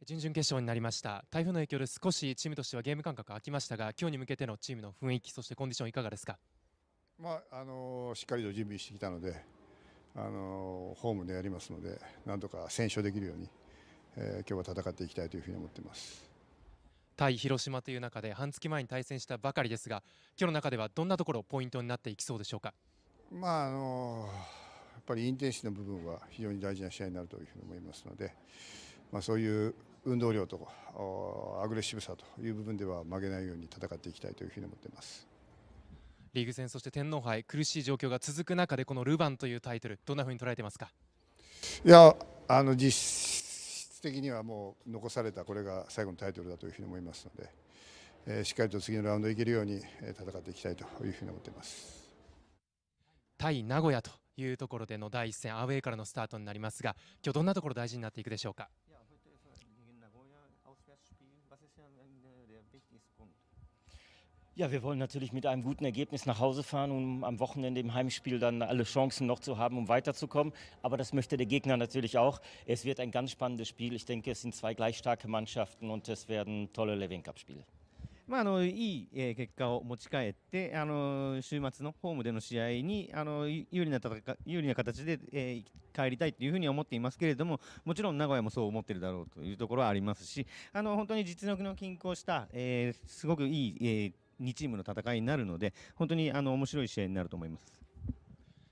準々決勝になりました。台風の影響で少しチームとしてはゲーム間隔空きましたが、今日に向けてのチームの雰囲気、そしてコンディションいかがですか？しっかりと準備してきたので、ホームでやりますので、なんとか先勝できるように、今日は戦っていきたいというふうに思っています。対広島という中で半月前に対戦したばかりですが、今日の中ではどんなところポイントになっていきそうでしょうか？やっぱりインテンシティの部分は非常に大事な試合になるというふうに思いますので、そういう運動量とアグレッシブさという部分では曲げないように戦っていきたいというふうに思っています。リーグ戦、そして天皇杯、苦しい状況が続く中でこのルヴァンというタイトル、どんなふうに捉えてますか？いや、実質的にはもう残されたこれが最後のタイトルだというふうに思いますので、しっかりと次のラウンドいけるように戦っていきたいというふうに思っています。対名古屋というところでの第一戦、アウェーからのスタートになりますが、今日どんなところ大事になっていくでしょうか？Ja, wir wollen natürlich mit einem guten Ergebnis nach Hause fahren, um am Wochenende im Heimspiel dann alle Chancen noch zu haben, um weiterzukommen. Aber das möchte der Gegner natürlich auch. Es wird ein ganz spannendes Spiel. Ich denke, es sind zwei gleich starke Mannschaften und es werden tolle Levain Cup Spiele. いい結果を持ち帰って、週末のホームでの試合に有利な形で、帰りたいというふうに思っていますけれども、もちろん名古屋もそう思っているだろうというところはありますし、本当に実力の均衡した、すごくいい、2チームの戦いになるので、本当に面白い試合になると思います。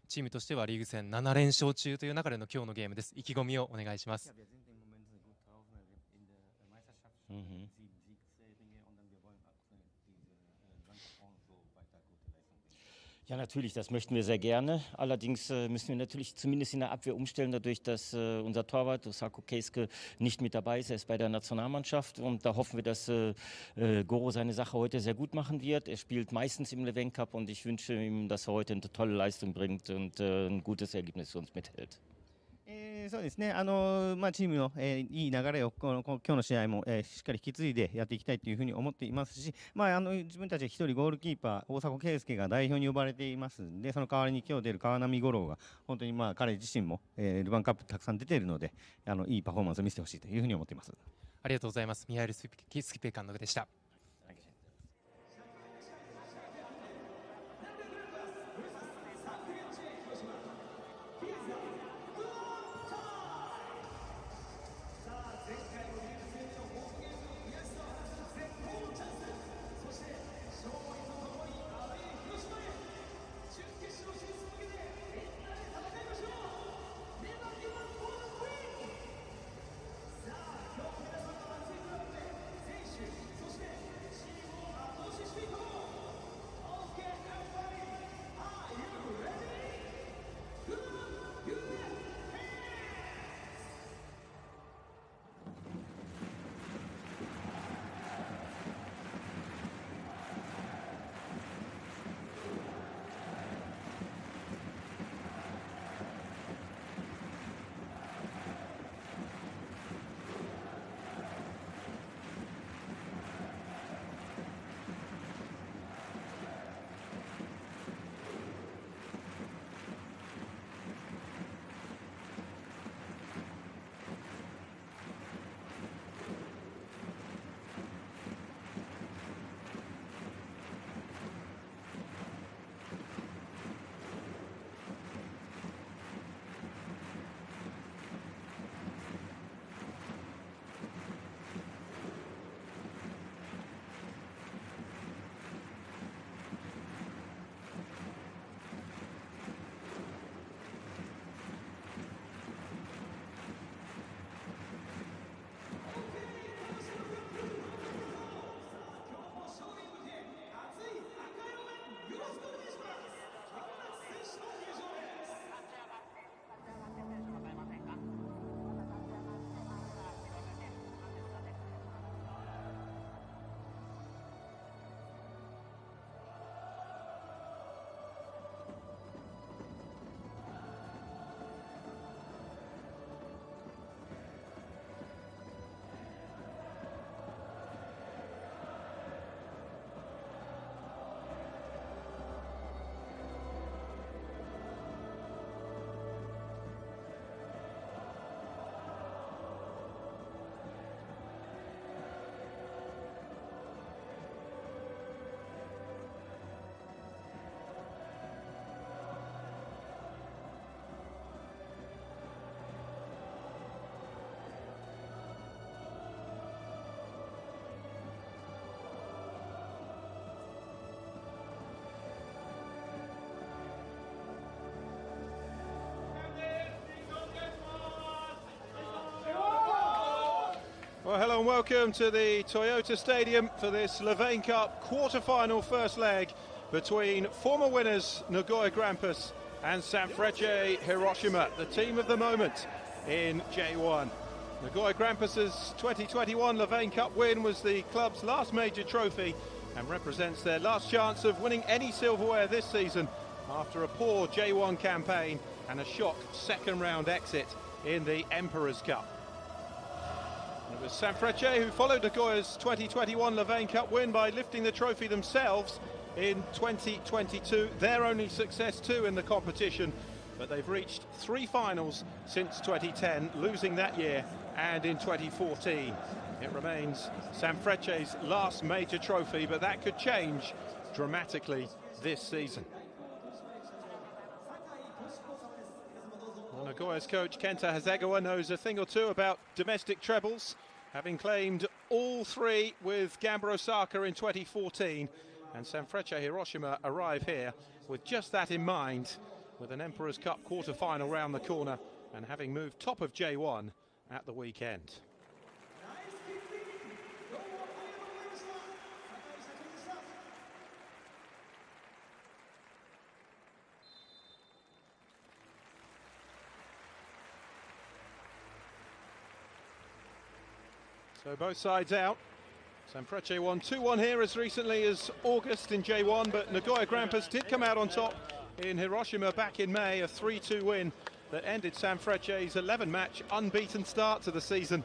チームとしてはリーグ戦7連勝中という中での今日のゲームです。意気込みをお願いします。Ja, natürlich, das möchten wir sehr gerne. Allerdings müssen wir natürlich zumindest in der Abwehr umstellen, dadurch, dass unser Torwart, Osako Keisuke, nicht mit dabei ist. Er ist bei der Nationalmannschaft und da hoffen wir, dass Goro seine Sache heute sehr gut machen wird. Er spielt meistens im Levain Cup und ich wünsche ihm, dass er heute eine tolle Leistung bringt und ein gutes Ergebnis für uns mithält. そうですね、チームの、いい流れを今日の試合も、しっかり引き継いでやっていきたいというふうに思っていますし、自分たち一人ゴールキーパー大迫圭介が代表に呼ばれていますので、その代わりに今日出る川波五郎が本当に彼自身も、ルヴァンカップたくさん出ているので、いいパフォーマンスを見せてほしいというふうに思っています。ありがとうございます。ミハイル・スキペ監督でした。and welcome to the Toyota Stadium for this Levain Cup quarter-final first leg between former winners Nagoya Grampus and Sanfrecce Hiroshima, the team of the moment in J1. Nagoya Grampus's 2021 Levain Cup win was the club's last major trophy and represents their last chance of winning any silverware this season after a poor J1 campaign and a shock second-round exit in the Emperor's Cup. It was Sanfrecce who followed Nagoya's 2021 Levain Cup win by lifting the trophy themselves in 2022, their only success too in the competition, but they've reached 3 finals since 2010, losing that year and in 2014. It remains Sanfrecce's last major trophy, but that could change dramatically this season. Nagoya's coach Kenta Hasegawa knows a thing or two about domestic trebles, having claimed all 3 with Gamba Osaka in 2014, and Sanfrecce Hiroshima arrive here with just that in mind, with an Emperor's Cup quarter-final round the corner and having moved top of J1 at the weekend. So both sides out. Sanfrecce won 2-1 here as recently as August in J1, but Nagoya Grampus did come out on top in Hiroshima back in May, a 3-2 win that ended Sanfrecce's 11-match unbeaten start to the season.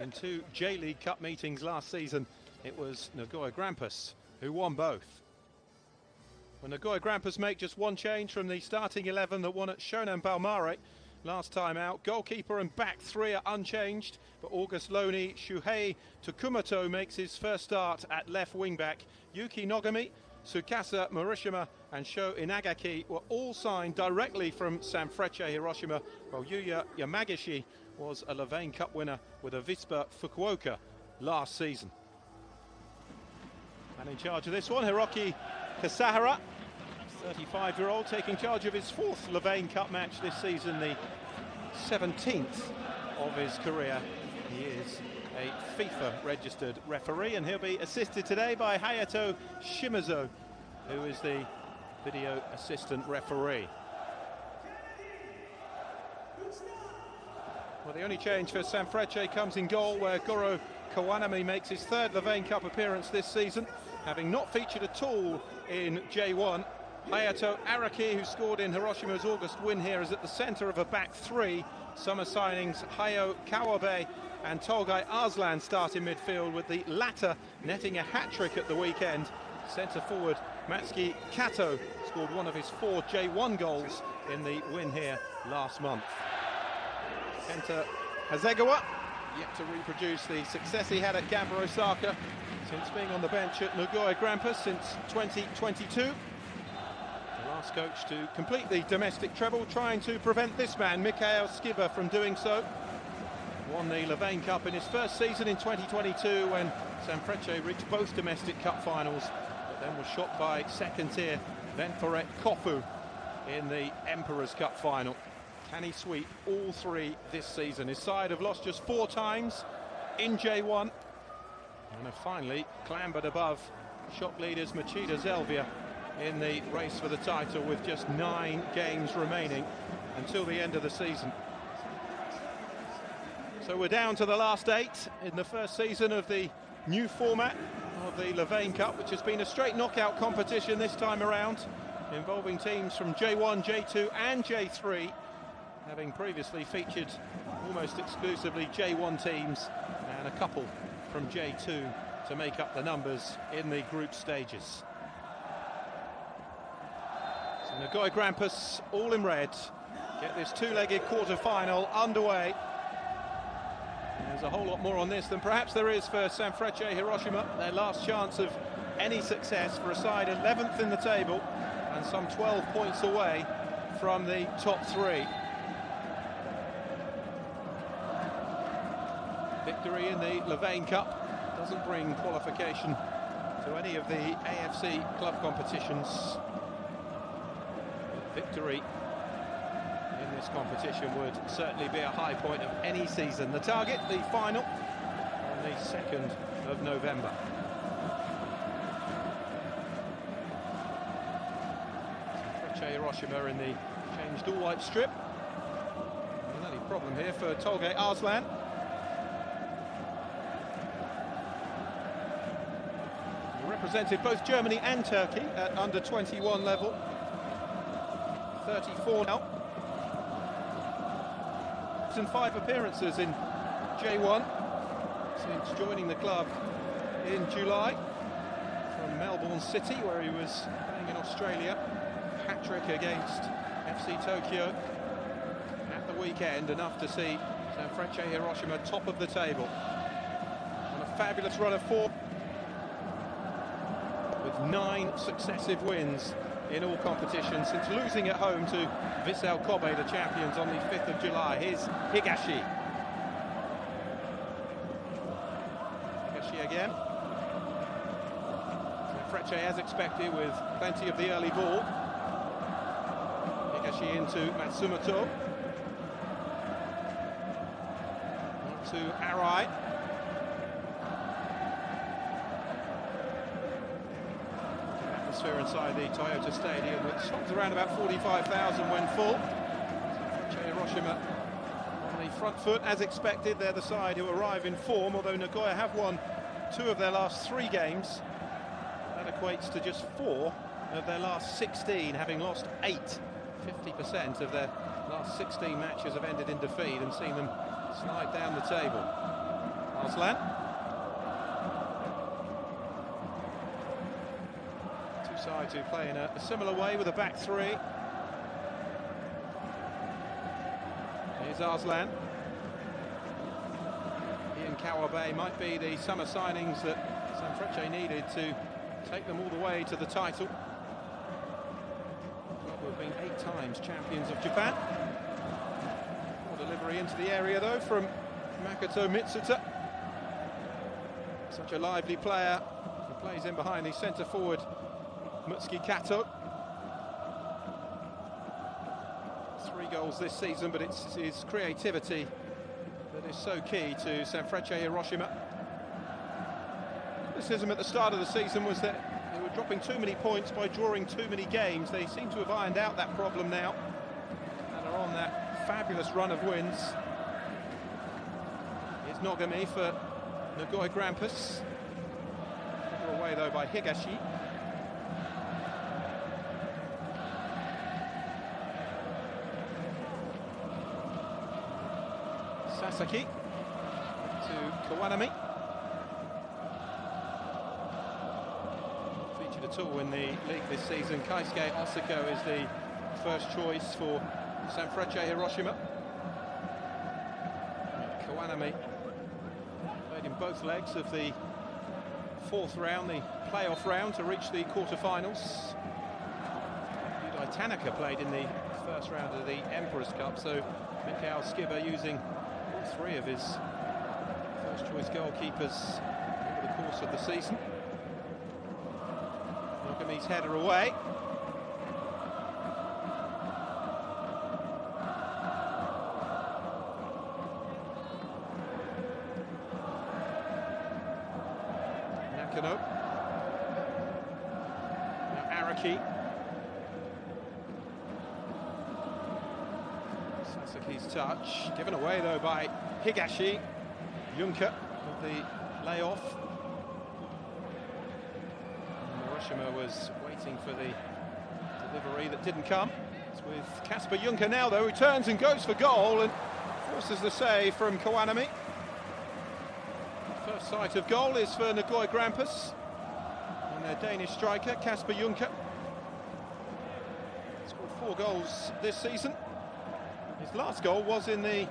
In 2 J.League Cup meetings last season, it was Nagoya Grampus who won both. When Nagoya Grampus make just 1 change from the starting 11 that won at Shonan Bellmare last time out, goalkeeper and back 3 are unchanged, but August Loni Shuhei Tokumoto makes his first start at left wing-back. Yuki Nogami, Tsukasa Morishima and Sho Inagaki were all signed directly from Sanfrecce Hiroshima, while Yuya Yamagishi was a Levain Cup winner with Avispa Fukuoka last season. And in charge of this one, Hiroki Kasahara, 35-year-old, taking charge of his 4th Levain Cup match this season, the 17th of his career. He is a FIFA-registered referee, and he'll be assisted today by Hayato Shimazo, who is the video assistant referee. Well, the only change for Sanfrecce comes in goal, where Goro Kawanami makes his 3rd Levain Cup appearance this season, having not featured at all in J1. Hayato Araki, who scored in Hiroshima's August win here, is at the centre of a back 3. Summer signings Hayo Kawabe and Tolgai Arslan start in midfield, with the latter netting a hat-trick at the weekend. Centre forward Matsuki Kato scored one of his 4 J1 goals in the win here last month. Kenta Hasegawa yet to reproduce the success he had at Gamba Osaka since being on the bench at Nagoya Grampus since 2022. The last coach to complete the domestic treble, trying to prevent this man, Mikhail Skiba, from doing so. Won the Levain Cup in his first season in 2022 when Sanfrecce reached both domestic cup finals, but then was shot by second tier Venforet Kofu in the Emperor's Cup final. Can he sweep all 3 this season? His side have lost just 4 times in J1 and have finally clambered above shock leaders Machida Zelvia in the race for the title, with just 9 games remaining until the end of the season. So we're down to the last 8 in the first season of the new format of the Levain Cup, which has been a straight knockout competition this time around, involving teams from J1, J2 and J3, having previously featured almost exclusively J1 teams and a couple from J2 to make up the numbers in the group stages. So Nagoya Grampus, all in red, get this 2-legged quarter-final underway. There's a whole lot more on this than perhaps there is for Sanfrecce Hiroshima, their last chance of any success for a side 11th in the table and some 12 points away from the top 3. Victory in the Levain Cup doesn't bring qualification to any of the AFC club competitions. Victory in this competition would certainly be a high point of any season. The target, the final, on the 2nd of November. Sanfrecce Hiroshima in the changed all-white strip. The only problem here for Tolga Arslan. He represented both Germany and Turkey at under 21 level. 34 now. And 5 appearances in J1 since joining the club in July from Melbourne City, where he was playing in Australia. Hat-trick against FC Tokyo at the weekend, enough to see Sanfrecce Hiroshima top of the table on a fabulous run of 4 with 9 successive wins in all competitions since losing at home to Vissel Kobe, the champions, on the 5th of July. Here's Higashi. Higashi again. Sanfrecce, as expected, with plenty of the early ball. Higashi into Matsumoto. On to Arai. Atmosphere inside the Toyota Stadium, which holds around about 45,000 when full. Sanfrecce Hiroshima on the front foot, as expected. They're the side who arrive in form, although Nagoya have won 2 of their last 3 games. That equates to just 4 of their last 16, having lost 8. 50% of their last 16 matches have ended in defeat and seen them slide down the table. Arslan. Sides who play in a similar way with a back 3. Here's Arslan. Ian Kawabe might be the summer signings that Sanfrecce needed to take them all the way to the title. Club have been 8 times champions of Japan. Poor delivery into the area though from Makoto Mitsuta. Such a lively player who plays in behind the centre forward Mutsuki Kato. 3 goals this season, but it's his creativity that is so key to Sanfrecce Hiroshima. Criticism at the start of the season was that they were dropping too many points by drawing too many games. They seem to have ironed out that problem now and are on that fabulous run of wins. Here's Nogami for Nagoya Grampus. Put away though by Higashi. Sasaki to Kawanami. Featured at all in the league this season. Keisuke Osako is the first choice for Sanfrecce Hiroshima. Kawanami played in both legs of the 4th round, the playoff round, to reach the quarterfinals. Yudai Tanaka played in the 1st round of the Emperor's Cup, so Mikhail Skiba using 3 of his first-choice goalkeepers over the course of the season. Nogami's header away. Nakano. Now Araki. Sasaki's touch, given away though by Higashi. Juncker of the layoff. Hiroshima was waiting for the delivery that didn't come. It's with Kasper Juncker now though, who turns and goes for goal and forces the save from Kawanami. First sight of goal is for Nagoya Grampus and their Danish striker Kasper Juncker. Scored 4 goals this season. His last goal was in the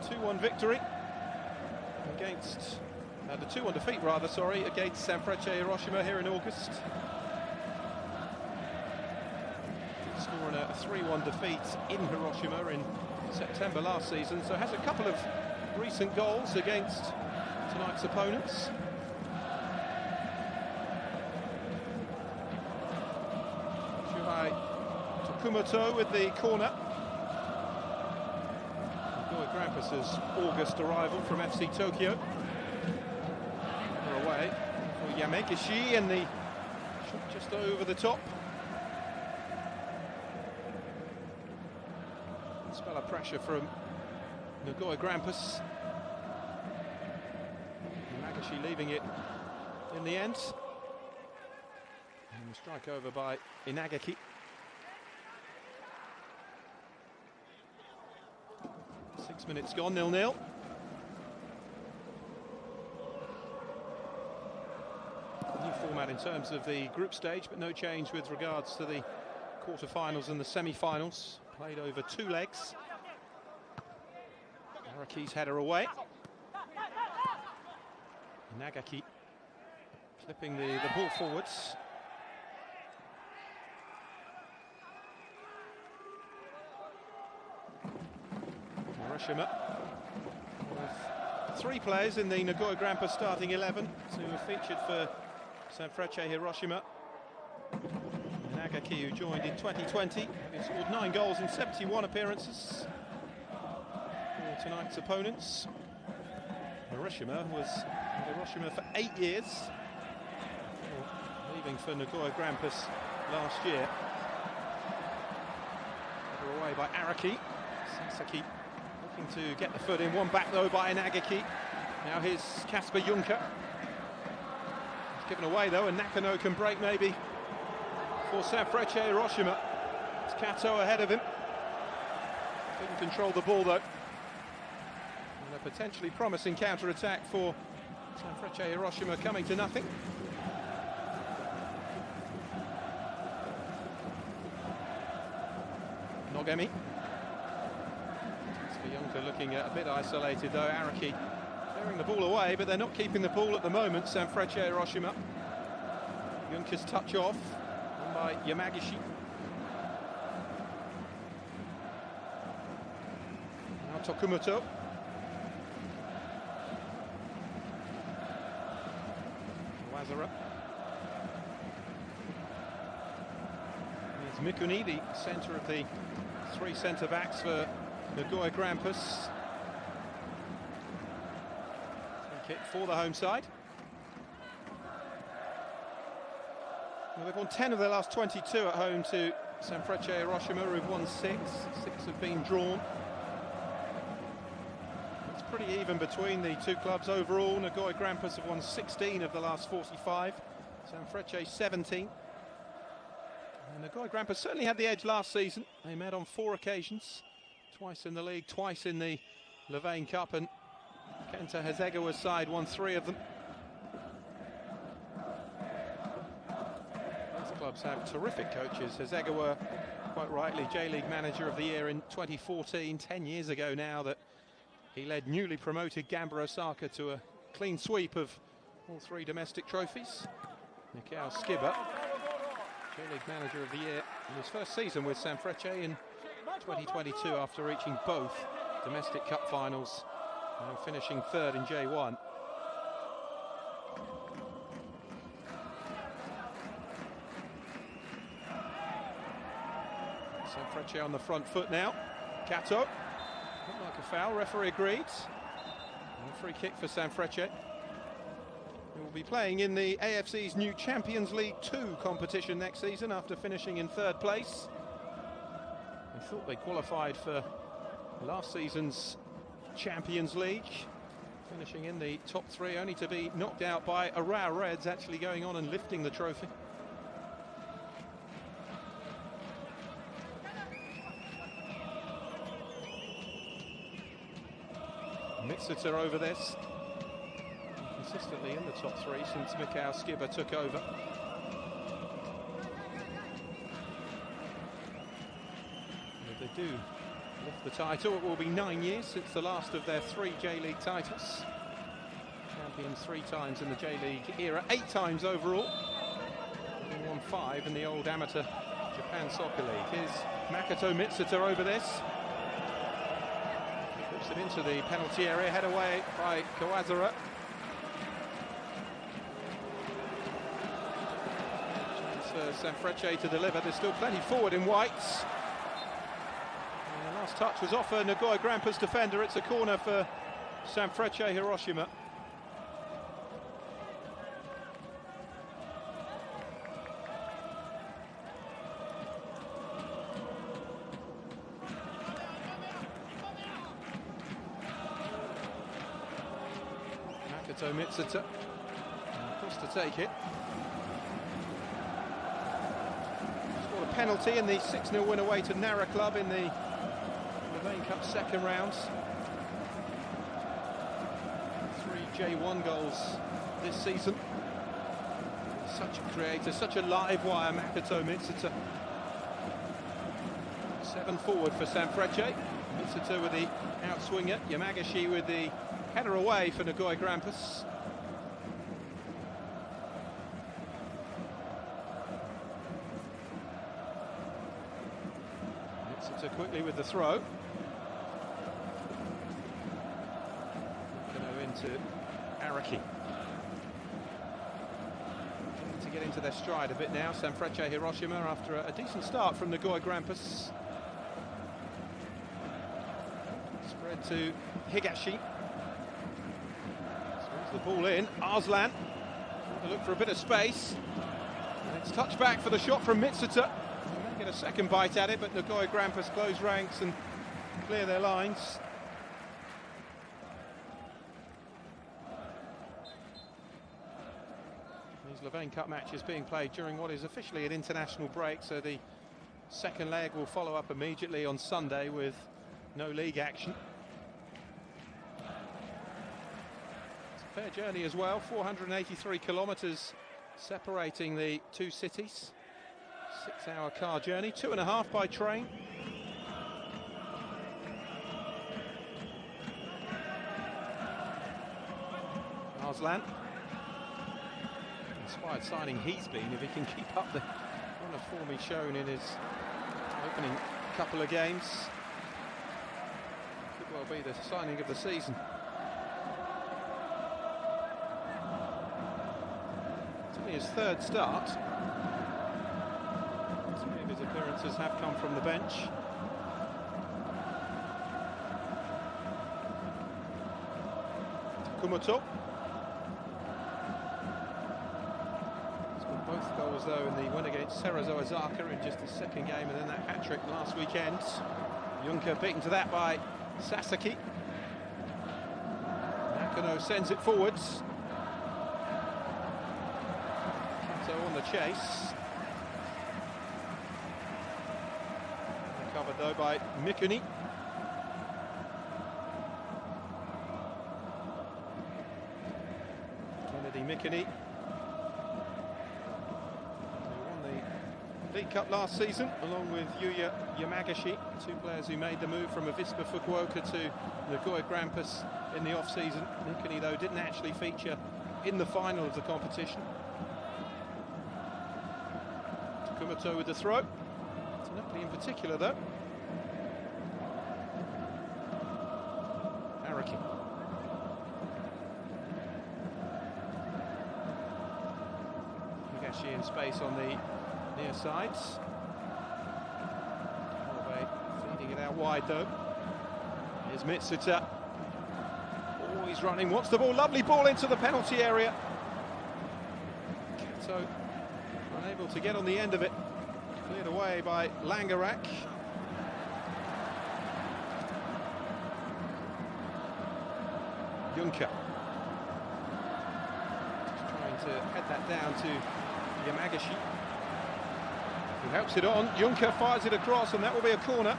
2-1 victory against, the 2-1 defeat rather, sorry, against Sanfrecce Hiroshima here in August. Scoring a 3-1 defeat in Hiroshima in September last season, so has a couple of recent goals against tonight's opponents. Shuhei Tokumoto with the corner. Nagoya Grampus' August arrival from FC Tokyo. away for Yamekishi, and the shot just over the top. Spell of pressure from Nagoya Grampus. Yamagishi leaving it in the end. And the strike over by Inagaki. Six minutes gone, 0-0. New format in terms of the group stage, but no change with regards to the quarterfinals and the semi-finals. Played over 2 legs. Araki's header away. Nagaki clipping the ball forwards. Hiroshima with 3 players in the Nagoya Grampus starting 11 who were featured for Sanfrecce Hiroshima. Nagaki, who joined in 2020, he scored 9 goals in 71 appearances for tonight's opponents. Hiroshima was in Hiroshima for 8 years, leaving for Nagoya Grampus last year. Header away by Araki. Sasaki looking to get the foot in. One back though by Inagaki. Now here's Kasper Juncker. It's given away though, and Nakano can break maybe for Sanfrecce Hiroshima. It's Kato ahead of him. Couldn't control the ball though. And a potentially promising counter-attack for Sanfrecce Hiroshima coming to nothing. Nogemi. Kasper Juncker looking a bit isolated though. Araki clearing the ball away, but they're not keeping the ball at the moment, Sanfrecce Hiroshima. Junker's touch off by Yamagishi. Now Tokumoto. Wazara. Here's Mikuni, the centre of the 3 centre-backs for Nagoya Grampus. Free kick for the home side. Well, they've won 10 of their last 22 at home to Sanfrecce Hiroshima, who've won 6. 6 have been drawn. It's pretty even between the 2 clubs overall. Nagoya Grampus have won 16 of the last 45. Sanfrecce 17. And Nagoya Grampus certainly had the edge last season. They met on 4 occasions. Twice in the league, twice in the Levain Cup, and Kenta Hasegawa's side won 3 of them. Clubs have terrific coaches. Hasegawa, quite rightly, J.League Manager of the Year in 2014, 10 years ago now, that he led newly promoted Gamba Osaka to a clean sweep of all 3 domestic trophies. Mikhail Skiba, J.League Manager of the Year in his first season with Sanfrecce in 2022 after reaching both domestic cup finals and finishing 3rd in J1. Sanfrecce on the front foot now. Kato. Looked like a foul. Referee agreed. And a free kick for Sanfrecce. He will be playing in the AFC's new Champions League 2 competition next season after finishing in 3rd place. They thought they qualified for last season's Champions League, finishing in the top 3, only to be knocked out by Arao Reds, actually going on and lifting the trophy. Mitsuta over this, consistently in the top 3 since Mikhail Skiba took over. And if they do lift the title, it will be 9 years since the last of their 3 J-League titles. Champions 3 times in the J-League era, 8 times overall. They won 5 in the old amateur Japan Soccer League. Here's Makoto Mitsuta over this. Puts it into the penalty area, head away by Kawazura. Chance for Sanfrecce to deliver. There's still plenty forward in whites. And the last touch was off a Nagoya Grampus defender. It's a corner for Sanfrecce Hiroshima. Makoto Mitsuta, forced to take it. Scored a penalty in the 6-0 win away to Nara Club in the Levain Cup second round. 3 J1 goals this season. Such a creator, such a live wire, Makoto Mitsuta. 7 forward for Sanfrecce. Mitsuta with the outswinger, Yamagashi with the header away for Nagoya Grampus. Mitsuta quickly with the throw. Into Araki. To get into their stride a bit now, Sanfrecce Hiroshima after a decent start from Nagoya Grampus. Spread to Higashi. Swings the ball in. Arslan. To look for a bit of space. And it's touched back for the shot from Mitsuta. They get a second bite at it, but Nagoya Grampus close ranks and clear their lines. These Levain Cup matches being played during what is officially an international break, so the second leg will follow up immediately on Sunday with no league action. It's a fair journey as well, 483 kilometres separating the two cities. 6-hour car journey, 2.5 by train. Arslan. Inspired signing he's been, if he can keep up the run of form he's shown in his opening couple of games. Could well be the signing of the season. It's only his third start. 3 of his appearances have come from the bench. Kumoto. Both goals, though, in the win against Cerezo Osaka in just his second game, and then that hat-trick last weekend. Juncker beaten to that by Sasaki. Nakano sends it forwards. Kato on the chase. Covered, though, by Mikuni. Kennedy Mikuni. League Cup last season, along with Yuya Yamagashi, 2 players who made the move from Avispa Fukuoka to Nagoya Grampus in the off-season. Mikuni, though, didn't actually feature in the final of the competition. Kumoto with the throw. To nobody in particular, though. Araki. Higashi in space on the near sides. Norway feeding it out wide, though. Here's Mitsuta. Oh, he's running, wants the ball. Lovely ball into the penalty area. Kato unable to get on the end of it. Cleared away by Langerak. Juncker. Just trying to head that down to Yamagashi, who helps it on. Juncker fires it across, and that will be a corner.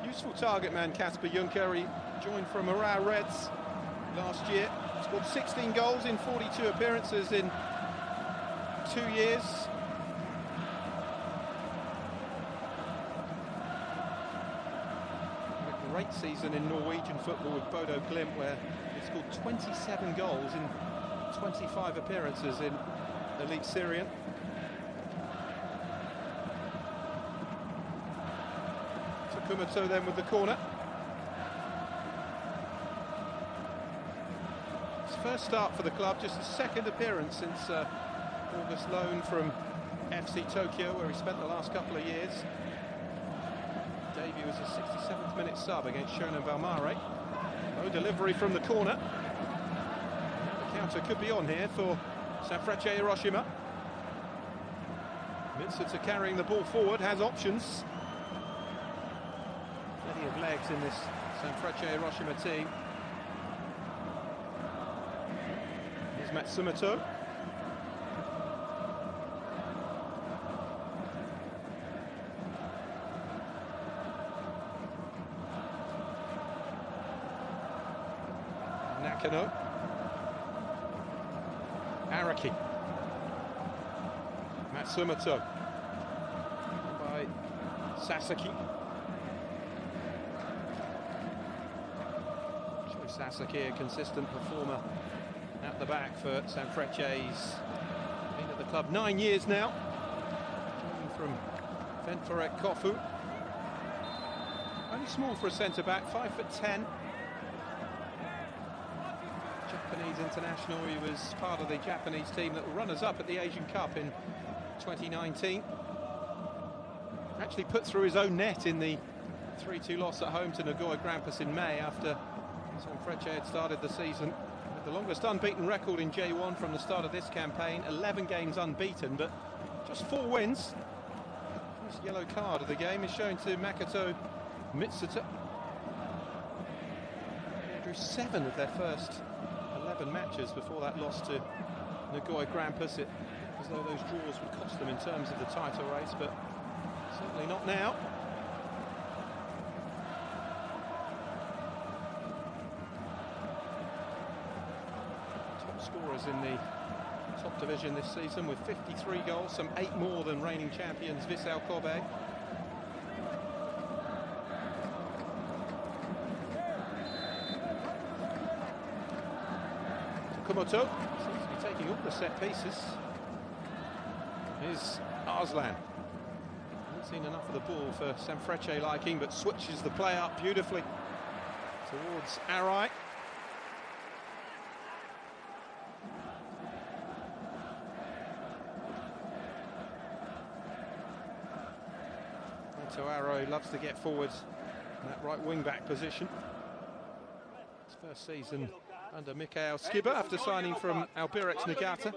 Useful target man, Kasper Juncker. He joined from Aarau Reds last year. Scored 16 goals in 42 appearances in 2 years. Great season in Norwegian football with Bodo Glimt, where he scored 27 goals in 25 appearances in Elite Syrian. Kumoto then with the corner. His first start for the club, just his second appearance since August loan from FC Tokyo, where he spent the last couple of years. Debut as a 67th minute sub against Shonan Bellmare. No delivery from the corner. The counter could be on here for Sanfrecce Hiroshima. Mitsuta carrying the ball forward, has options. plenty of legs in this Sanfrecce Hiroshima team. Here's Matsumoto. Nakano. Araki. Matsumoto. By Sasaki. Sho Sasaki, a consistent performer at the back for Sanfrecce. He's been at the club 9 years now. Coming from Sanfrecce Kofu. Only small for a centre-back, 5'10". Japanese international. He was part of the Japanese team that were runners-up at the Asian Cup in 2019. Actually put through his own net in the 3-2 loss at home to Nagoya Grampus in May, after Sanfrecce had started the season with the longest unbeaten record in J1 from the start of this campaign. 11 games unbeaten, but just 4 wins. First yellow card of the game is shown to Makoto Mitsuta. They drew 7 of their first 11 matches before that loss to Nagoya Grampus. It as though those draws would cost them in terms of the title race, but certainly not now. Top scorers in the top division this season with 53 goals, some 8 more than reigning champions Vissel Kobe. Komoto seems to be taking all the set pieces. Here's Arslan. Hasn't seen enough of the ball for Sanfrecce liking, but switches the play up beautifully towards Arai. Arai loves to get forward in that right wing-back position. His first season under Mikhail Skiba after signing from Albirex Niigata.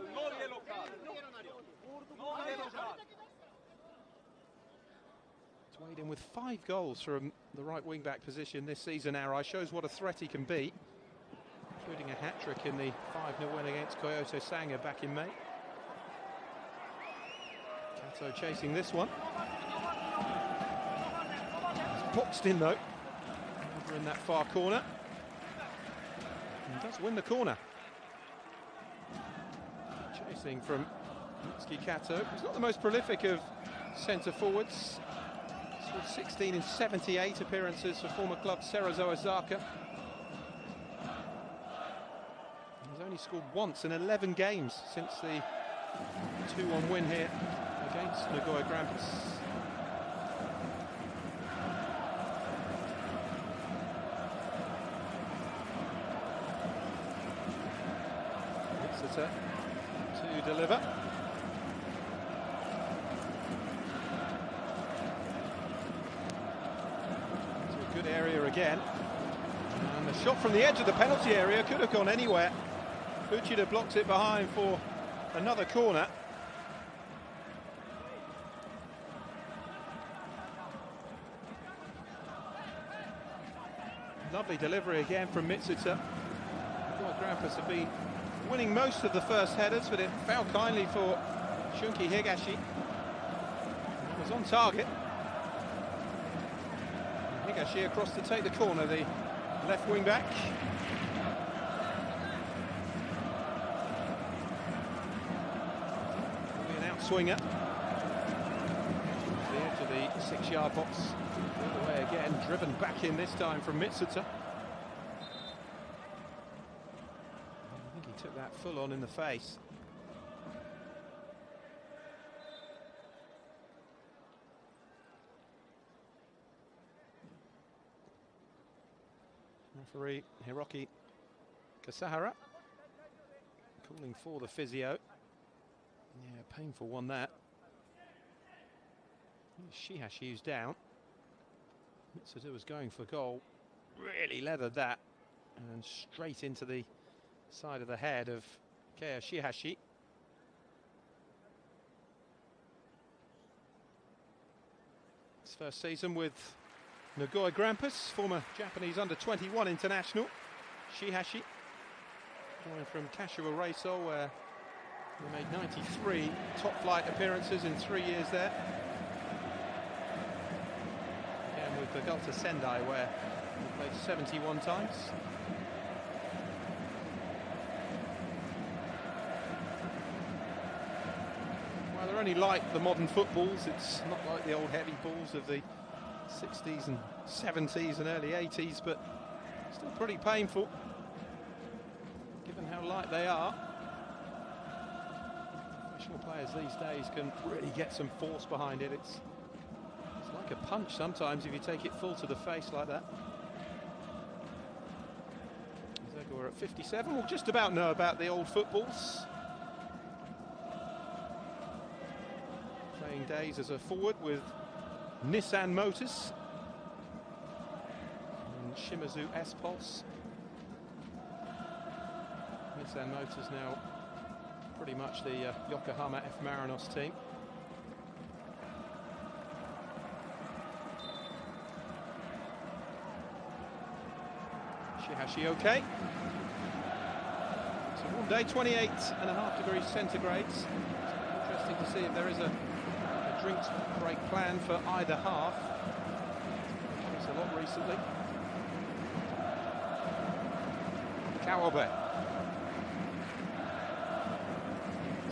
He's weighed in with 5 goals from the right wing-back position this season. Arai shows what a threat he can be, including a hat-trick in the 5-0 win against Kyoto Sanga back in May. Kato chasing this one. He's boxed in though, over in that far corner. And does win the corner. Chasing from Mitsuki Kato. He's not the most prolific of centre forwards. Scored 16 in 78 appearances for former club Cerezo Osaka. He's only scored once in 11 games since the 2-1 win here against Nagoya Grampus. To deliver. It's a good area again. And the shot from the edge of the penalty area could have gone anywhere. Uchida blocks it behind for another corner. Lovely delivery again from Mitsuta. Grampus have been winning most of the first headers, but it fell kindly for Shunki Higashi. It was on target. Higashi across to take the corner, the left wing back. Will be an outswinger. To the edge of the 6-yard box. All the way again, driven back in this time from Mitsuta. Took that full on in the face. Referee Hiroki Kasahara calling for the physio. Yeah, painful one that. Shihashi's down. Mitsuta was going for goal. Really leathered that. And straight into the side of the head of Keiya Shihashi. His first season with Nagoya Grampus, former Japanese under-21 international. Shihashi, coming from Kashiwa Reysol, where he made 93 top-flight appearances in 3 years there. Again with Vegalta Sendai, where he played 71 times. Well, they're only like the modern footballs. It's not like the old heavy balls of the 60s and 70s and early 80s, but still pretty painful given how light they are. Professional players these days can really get some force behind it. It's like a punch sometimes if you take it full to the face like that. We're at 57. We'll just about know about the old footballs. Playing days as a forward with Nissan Motors and Shimizu S-Pulse. Nissan Motors now pretty much the Yokohama F. Marinos team. Shihashi okay. So one day, 28.5 degrees centigrade. It's interesting to see if there is a drinks break plan for either half. It's a lot recently. Kawabe.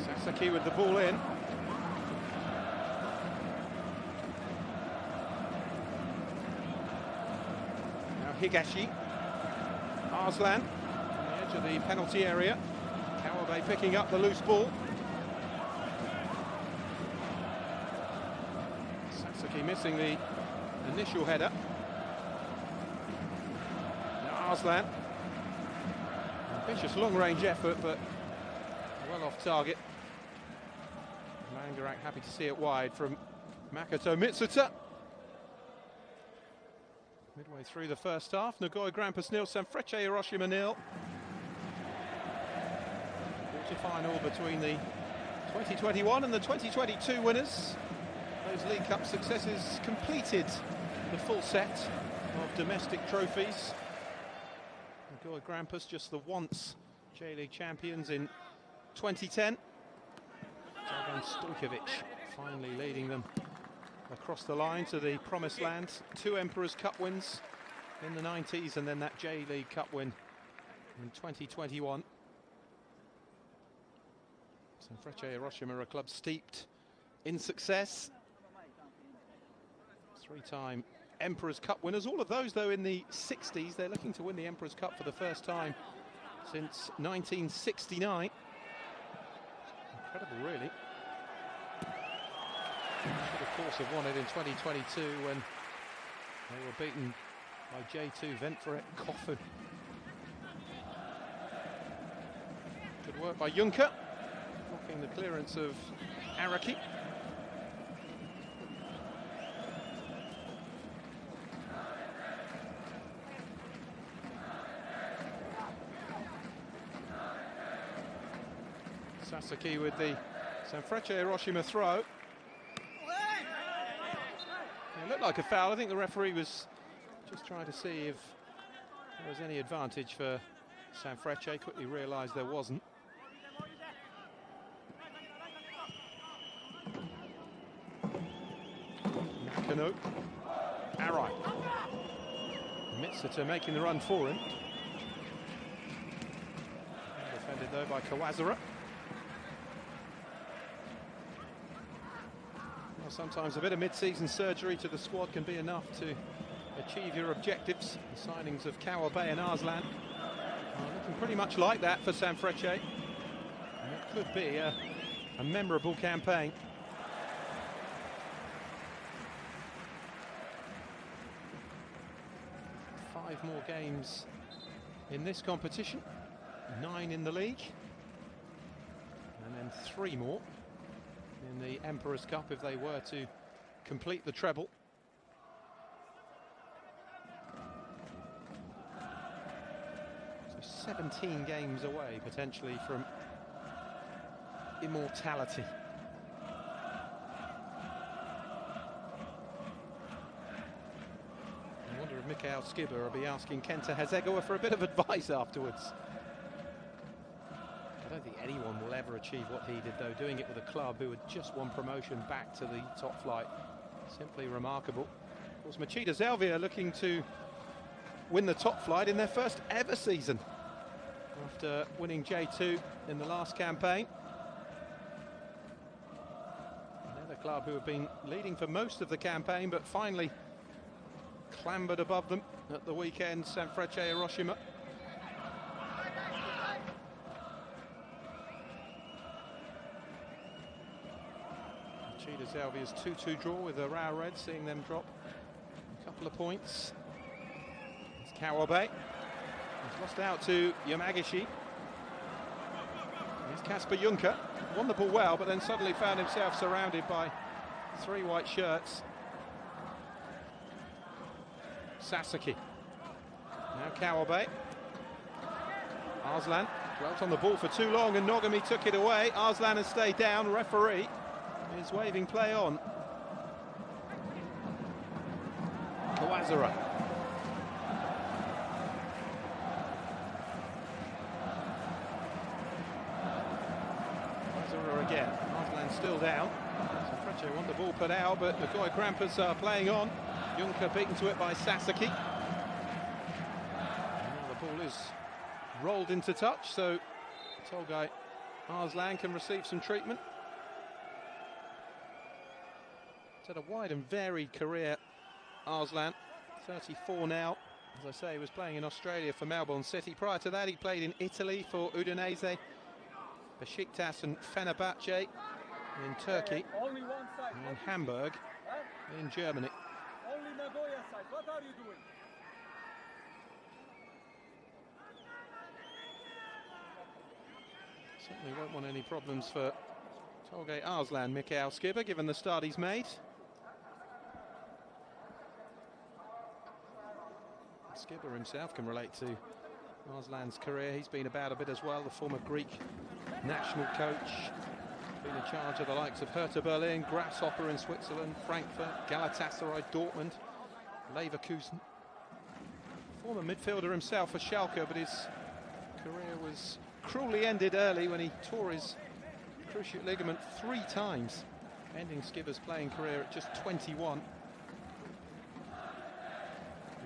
Sasaki with the ball in. Now Higashi. Arslan on the edge of the penalty area. Kawabe picking up the loose ball. Sasaki missing the initial header. Now Arslan. Ambitious long-range effort, but well off target. Mangarak happy to see it wide from Makoto Mitsuta. Midway through the first half, Nagoya Grampus 0, Sanfrecce Hiroshima 0. Quarter-final between the 2021 and the 2022 winners. Those League Cup successes completed the full set of domestic trophies. Nagoya Grampus just the once J-League champions in 2010. Dragan Stojkovic finally leading them across the line to the promised land. 2 Emperors Cup wins in the 90s and then that J-League Cup win in 2021. Sanfrecce Hiroshima, a club steeped in success. 3-time Emperors Cup winners. All of those, though, in the 60s. They're looking to win the Emperors Cup for the first time since 1969. Incredible, really. Should, of course, have won it in 2022 when they were beaten by J2 Ventforet Kofu. Good work by Juncker, blocking the clearance of Araki. Sasaki with the Sanfrecce Hiroshima throw. It looked like a foul. I think the referee was just trying to see if there was any advantage for Sanfrecce. Quickly realised there wasn't. Nakano. Arai. Mitsuta making the run for him. Defended though by Kawazura. Sometimes a bit of mid-season surgery to the squad can be enough to achieve your objectives. The signings of Kawabe and Arslan are looking pretty much like that for Sanfrecce. And it could be a memorable campaign. Five more games in this competition, 9 in the league, and then 3 more in the Emperors Cup if they were to complete the treble. So 17 games away potentially from immortality. Mikhail Skiba will be asking Kenta Hasegawa for a bit of advice afterwards. I don't think anyone will ever achieve what he did, though, doing it with a club who had just won promotion back to the top flight. Simply remarkable. Of course, Machida Zelvia looking to win the top flight in their first ever season after winning J2 in the last campaign. Another club who have been leading for most of the campaign, but finally clambered above them at the weekend, Sanfrecce Hiroshima. Machida Zelvia's 2-2 draw with the Rao Red, seeing them drop a couple of points. It's Kawabe. He's lost out to Yamagishi. Here's Kasper Juncker. Won the ball well, but then suddenly found himself surrounded by 3 white shirts. Sasaki. Now Kawabe. Arslan dwelt on the ball for too long and Nogami took it away. Arslan has stayed down. Referee is waving play on. Kawazura. Kawazura again. Arslan still down. Sanfrecce want the ball put out, but Nagoya Grampus are playing on. Juncker beaten to it by Sasaki. Now the ball is rolled into touch, so Tolgay Arslan can receive some treatment. He's had a wide and varied career, Arslan. 34 now. As I say, he was playing in Australia for Melbourne City. Prior to that, he played in Italy for Udinese, Besiktas and Fenerbahce in Turkey, and Hamburg in Germany. Only Nagoya side. What are you doing? Certainly won't want any problems for Tolgay Arslan, Mikhail Skiba, given the start he's made. Skiba himself can relate to Arslan's career. He's been about a bit as well, the former Greek national coach. Been in charge of the likes of Hertha Berlin, Grasshopper in Switzerland, Frankfurt, Galatasaray, Dortmund, Leverkusen. Former midfielder himself for Schalke, but his career was cruelly ended early when he tore his cruciate ligament 3 times, ending Skiba's playing career at just 21.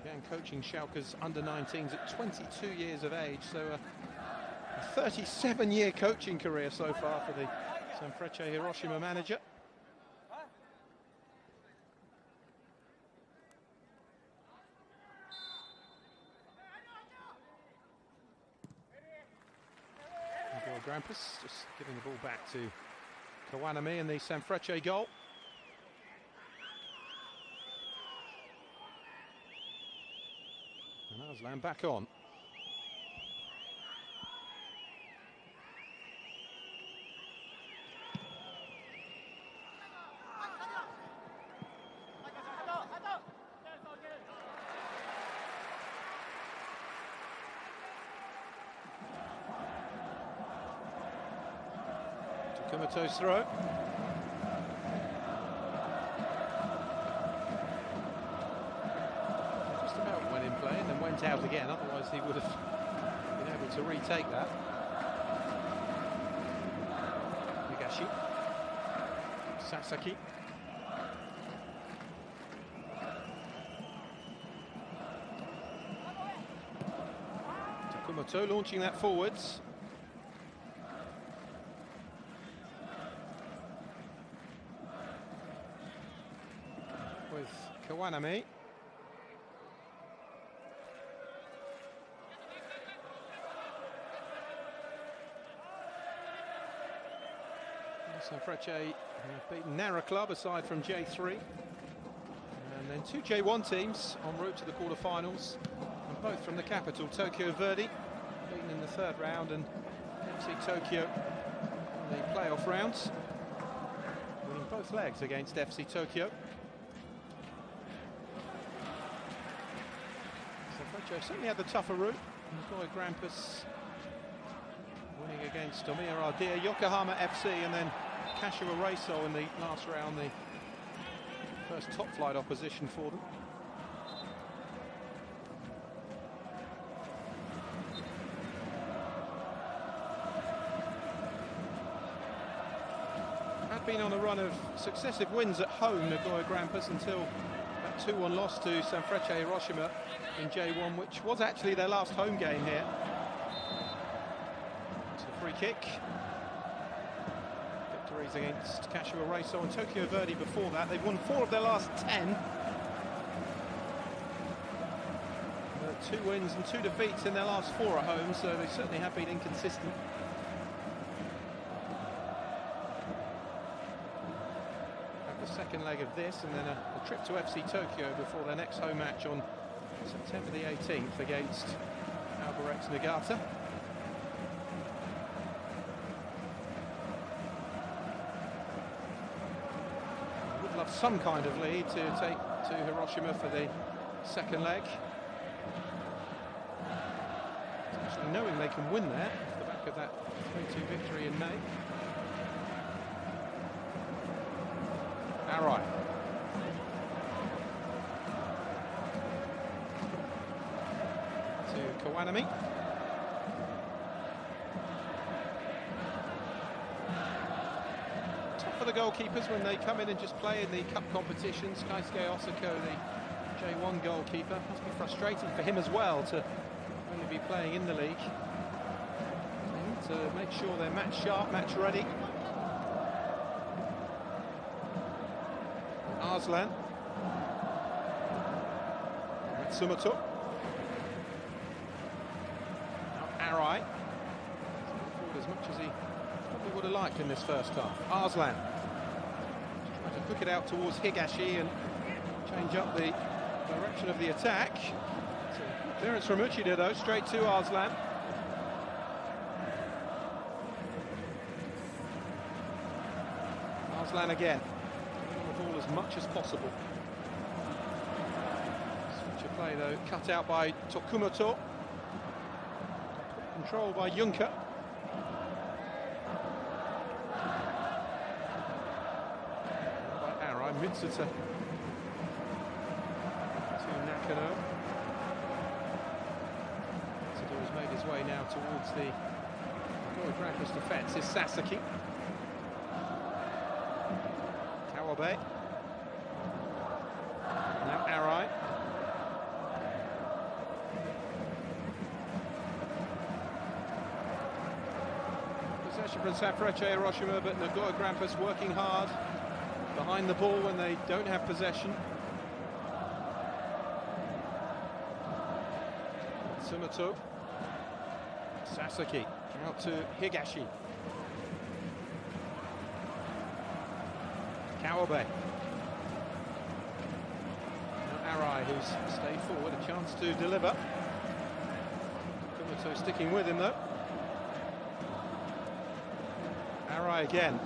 Began coaching Schalke's under-19s at 22 years of age, so a 37-year coaching career so far for the Sanfrecce Hiroshima manager. Nagoya Grampus just giving the ball back to Kawanami in the Sanfrecce goal. And Arslan back on. Kumato's throw. Just about went in play and then went out again, otherwise he would have been able to retake that. Higashi. Sasaki. Kumato launching that forwards. With Kawanami. Sanfrecce have beaten Nara Club aside from J3. And then 2 J1 teams en route to the quarterfinals, and both from the capital, Tokyo Verdy, beaten in the 3rd round, and FC Tokyo in the playoff rounds, winning both legs against FC Tokyo. Sanfrecce certainly had the tougher route. Nagoya Grampus winning against Omiya Ardea, Yokohama FC, and then Kashiwa Reysol in the last round, the first top flight opposition for them. have been on a run of successive wins at home, Nagoya Grampus, until that 2-1 loss to Sanfrecce Hiroshima in J1, which was actually their last home game here. It's a free kick. Victories against Kashiwa Reysol and Tokyo Verdy before that. They've won 4 of their last 10. 2 wins and 2 defeats in their last 4 at home, so they certainly have been inconsistent. Have the second leg of this and then a trip to FC Tokyo before their next home match on September the 18th against Albirex Niigata. Would love some kind of lead to take to Hiroshima for the second leg. Actually knowing they can win there off the back of that 3-2 victory in May. Arai. To Kawanami. Tough for the goalkeepers when they come in and just play in the cup competitions. Kaisuke Osako, the J1 goalkeeper, must be frustrating for him as well to only be playing in the league. To make sure they're match sharp, match ready. Arslan. Matsumoto. Now Arai. Forward as much as he probably would have liked in this first half. Arslan. Trying to hook it out towards Higashi and change up the direction of the attack. Clearance from Uchida though, straight to Arslan. Arslan again. On the ball as much as possible. Switch of play though, cut out by Tokumoto. Controlled by Juncker. By Arai, Mitsuta. To Nakano. Has made his way now towards the Nagoya Grampus defence. Is Sasaki. Kawabe. Now Arai. Possession from Sanfrecce Hiroshima, but Nagoya Grampus working hard behind the ball when they don't have possession. Matsumoto. Sasaki out to Higashi. Kawabe. Now Arai, who's stayed forward, a chance to deliver. Kumato sticking with him though. Arai again.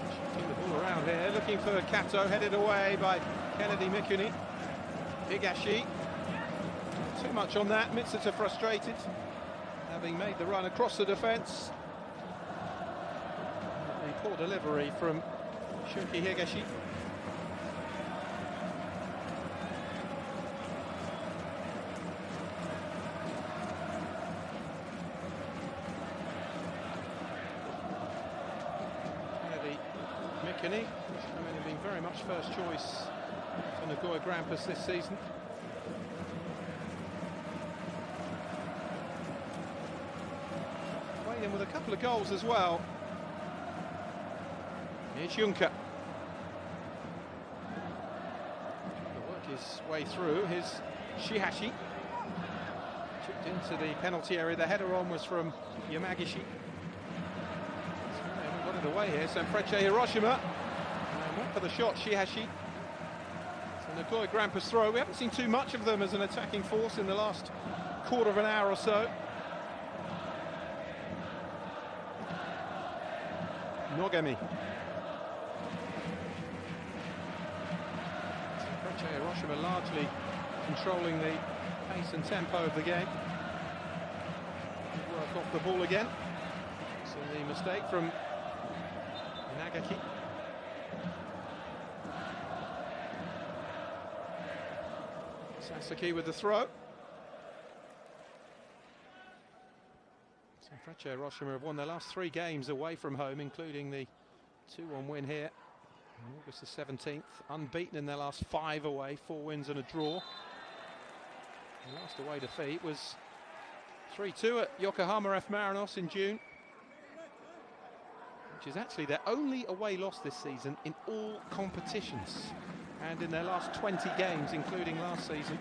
Shifting the ball around here, looking for Kato, headed away by Kennedy Mikuni. Higashi. Too much on that. Mitsuta frustrated, having made the run across the defence. A poor delivery from Shunki Higashi. Kennedy Mikuni, having been very much first choice for Nagoya Grampus this season. Played in with a couple of goals as well. Here's Juncker. To work his way through. Here's Shihashi. Chipped into the penalty area. The header on was from Yamagishi. So they haven't got it away here. Sanfrecce Hiroshima. And went for the shot, Shihashi. Nagoya Grampus throw. We haven't seen too much of them as an attacking force in the last quarter of an hour or so. Nogami. Sanfrecce Hiroshima largely controlling the pace and tempo of the game. Good work off the ball again. So the mistake from Nagaki. Sasaki with the throw. Sanfrecce Hiroshima have won their last 3 games away from home, including the 2-1 win here on August the 17th. Unbeaten in their last 5 away, 4 wins and a draw. The last away defeat was 3-2 at Yokohama F. Marinos in June, which is actually their only away loss this season in all competitions and in their last 20 games, including last season.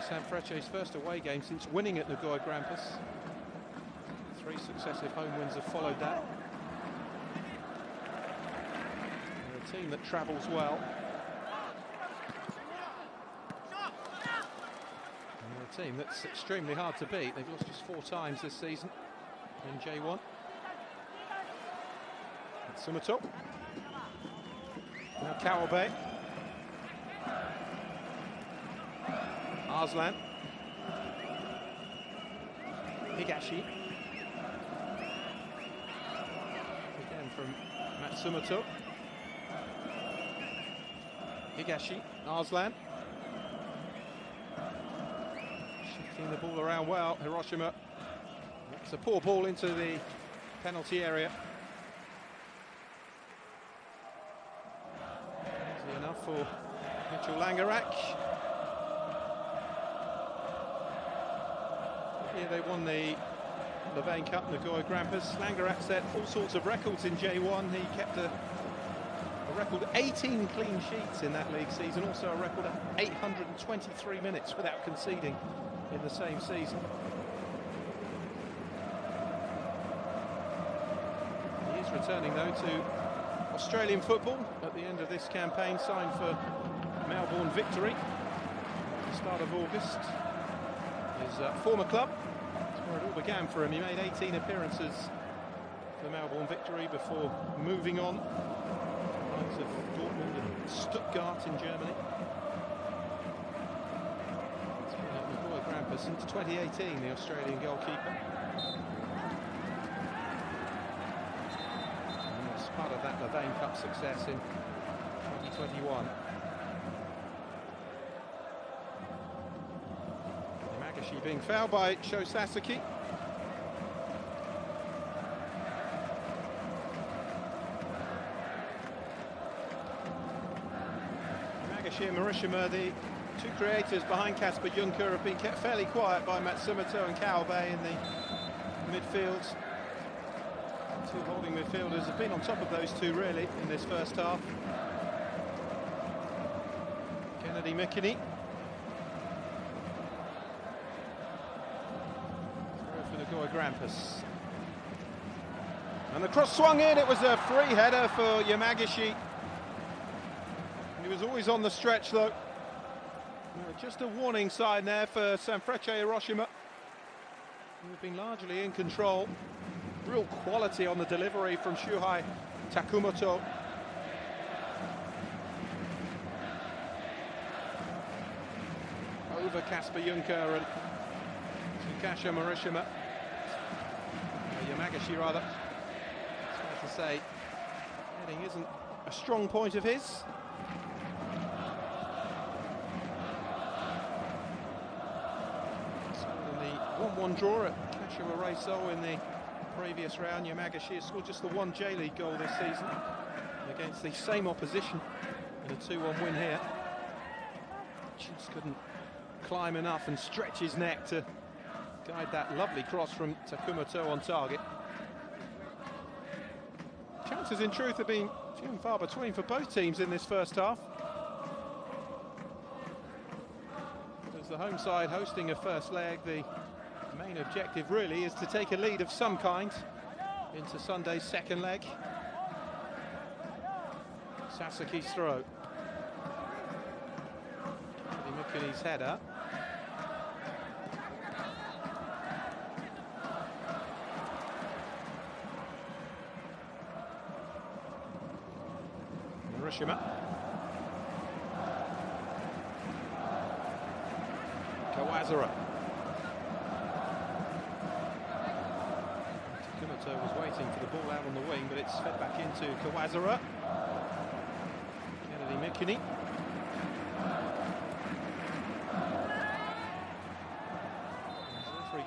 Sanfrecce's first away game since winning at Nagoya Grampus. 3 successive home wins have followed that. They're a team that travels well. And they're a team that's extremely hard to beat. They've lost just 4 times this season in J1. Sumoto. Now Kawabe. Arslan. Higashi. Again from Matsumoto. Higashi. Arslan. Shifting the ball around well. Hiroshima. It's a poor ball into the penalty area. Easy enough for Mitchell Langerak. Here they won the Levain Cup, Nagoya Grampus. Langerak set all sorts of records in J1. He kept a record 18 clean sheets in that league season, also a record of 823 minutes without conceding in the same season. He is returning though to Australian football at the end of this campaign, signed for Melbourne Victory at the start of August. His former club, that's where it all began for him. He made 18 appearances for Melbourne Victory before moving on. Likes of Dortmund and Stuttgart in Germany. He's been at Nagoya Grampus since 2018, the Australian goalkeeper. And was part of that Levain Cup success in 2021. Being fouled by Sho Sasaki. Nagashi and Hiroshima, the 2 creators behind Kasper Juncker, have been kept fairly quiet by Matsumoto and Kawabe in the midfield. 2 holding midfielders have been on top of those 2 really in this first half. Kennedy Mikini. Nagoya Grampus. And the cross swung in. It was a free header for Yamagishi. He was always on the stretch though. Just a warning sign there for Sanfrecce Hiroshima, who've been largely in control. Real quality on the delivery from Shuhei Takumoto. Over Kasper Juncker and Tsukasha Hiroshima. Yamagishi rather. It's fair to say heading isn't a strong point of his. Scored in the 1-1 draw at Kashiwa Reysol in the previous round. Yamagishi has scored just the 1 J-League goal this season against the same opposition in a 2-1 win here. Just couldn't climb enough and stretch his neck to guide that lovely cross from Takumoto on target. Chances in truth have been few and far between for both teams in this first half. As the home side hosting a first leg, the main objective really is to take a lead of some kind into Sunday's second leg. Sasaki's throw. Mikuni's header. Hiroshima. Kawazura. Takumoto was waiting for the ball out on the wing, but it's fed back into Kawazura. Kennedy Mikuni.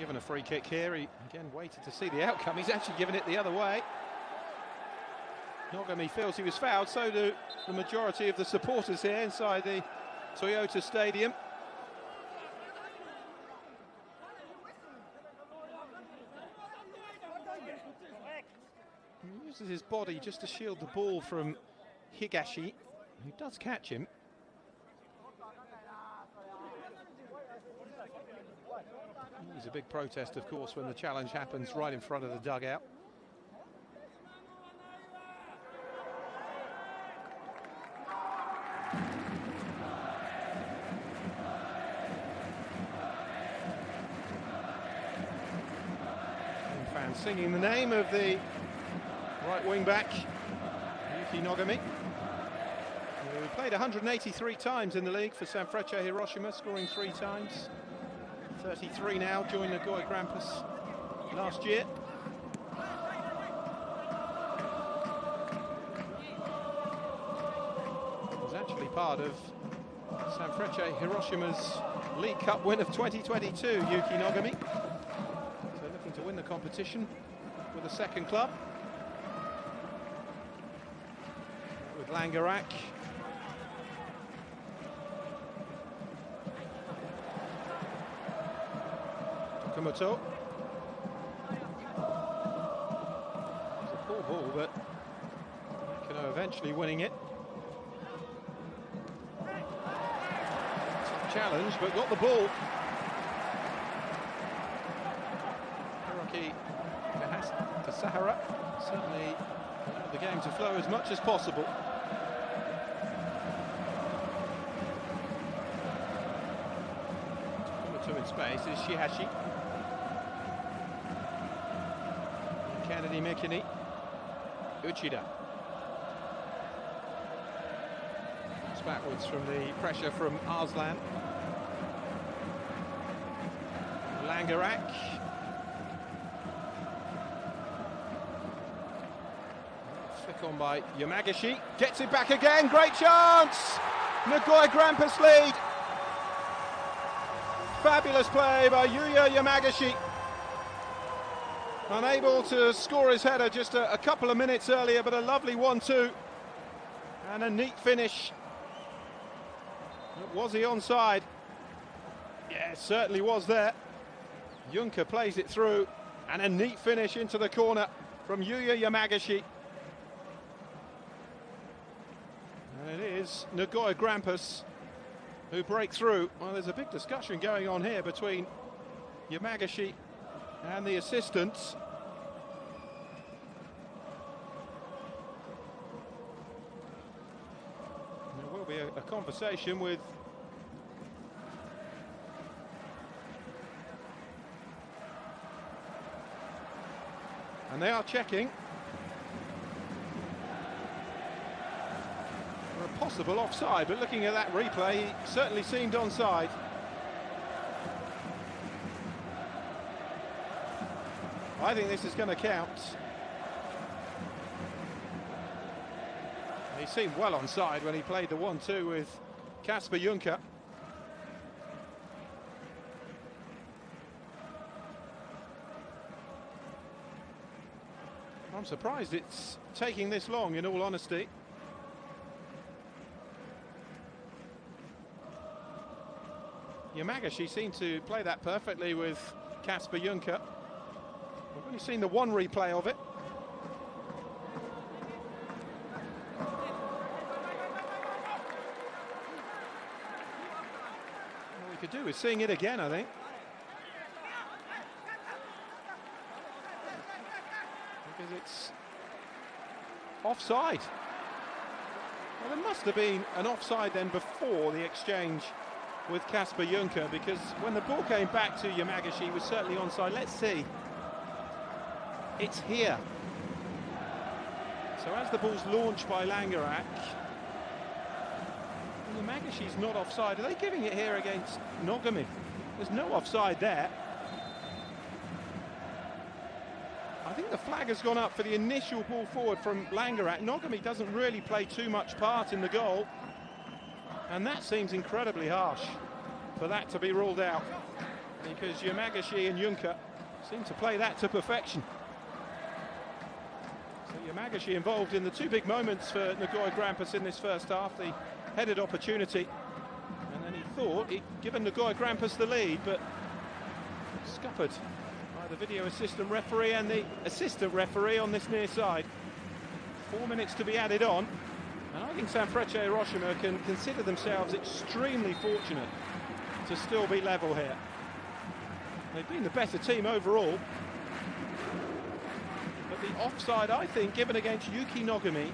given a free kick here. He again waited to see the outcome. He's actually given it the other way. Nogami feels he was fouled, so do the majority of the supporters here inside the Toyota Stadium. He uses his body just to shield the ball from Higashi, who does catch him. There's a big protest, of course, when the challenge happens right in front of the dugout. Fans singing the name of the right wing back, Yuki Nogami, who played 183 times in the league for Sanfrecce Hiroshima, scoring 3 times. 33 now, joined Nagoya Grampus last year. Was actually part of Sanfrecce Hiroshima's League Cup win of 2022, Yuki Nogami. So looking to win the competition with a second club. With Langerak. Tokumoto. It's a poor ball, but Kano eventually winning it. Challenge, but got the ball. Hiroki to Sahara. Certainly allowed the game to flow as much as possible. Tokumoto in space is Shihashi. Kennedy Mikini. Uchida. It's backwards from the pressure from Arslan. Langerak. Flick on by Yamagashi. Gets it back again. Great chance. Nagoya Grampus lead. Fabulous play by Yuya Yamagashi. Unable to score his header just a couple of minutes earlier, but a lovely 1-2 and a neat finish. Was he onside? Yeah, certainly was there. Juncker plays it through, and a neat finish into the corner from Yuya Yamagashi. And it is Nagoya Grampus who break through. Well, there's a big discussion going on here between Yamagashi and the assistants. There will be a conversation with and they are checking for a possible offside, but looking at that replay, he certainly seemed onside. I think this is going to count. He seemed well onside when he played the 1-2 with Kasper Juncker. I'm surprised it's taking this long, in all honesty. Yamagashi seemed to play that perfectly with Kasper Juncker. We've only seen the one replay of it. All we could do is seeing it again, I think. Because it's offside. Well, there must have been an offside then before the exchange with Kasper Juncker, because when the ball came back to Yamagashi, he was certainly onside. Let's see. It's here. So as the ball's launched by Langerak, Yamagashi's not offside. Are they giving it here against Nogami? There's no offside there. I think the flag has gone up for the initial ball forward from Langerak. Nogami doesn't really play too much part in the goal, and that seems incredibly harsh for that to be ruled out. because Yamagashi and Juncker seem to play that to perfection. So Yamagashi involved in the two big moments for Nagoya Grampus in this first half, the headed opportunity, and then he thought he'd given Nagoya Grampus the lead, but scuppered by the video assistant referee and the assistant referee on this near side. 4 minutes to be added on, and I think Sanfrecce Hiroshima can consider themselves extremely fortunate to still be level here. They've been the better team overall, but the offside, I think, given against Yuki Nogami,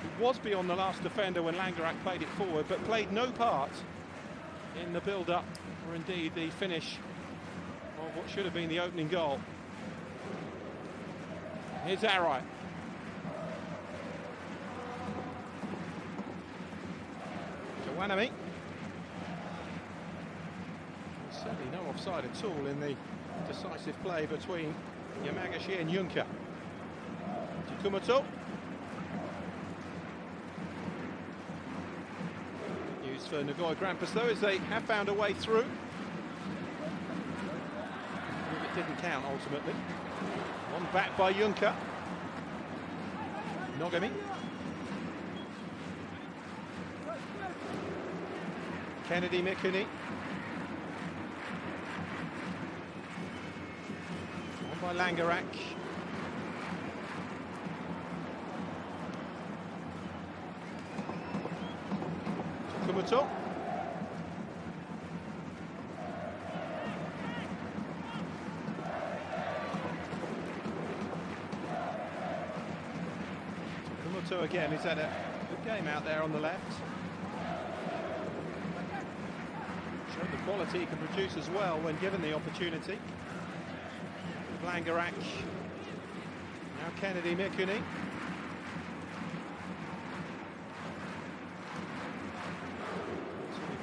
who was beyond the last defender when Langerak played it forward, but played no part in the build-up, or indeed the finish of what should have been the opening goal. Here's Arai. Wanami. Certainly no offside at all in the decisive play between Yamagashi and Juncker. Takumoto. Good news for Nagoya Grampus though, as they have found a way through. It didn't count ultimately. One back by Juncker. Nogami. Kennedy Mikuni. On by Langerak. Takumoto. Takumoto again, he's had a good game out there on the left. Showed the quality he can produce as well when given the opportunity. Langerak. Now Kennedy Mikuni.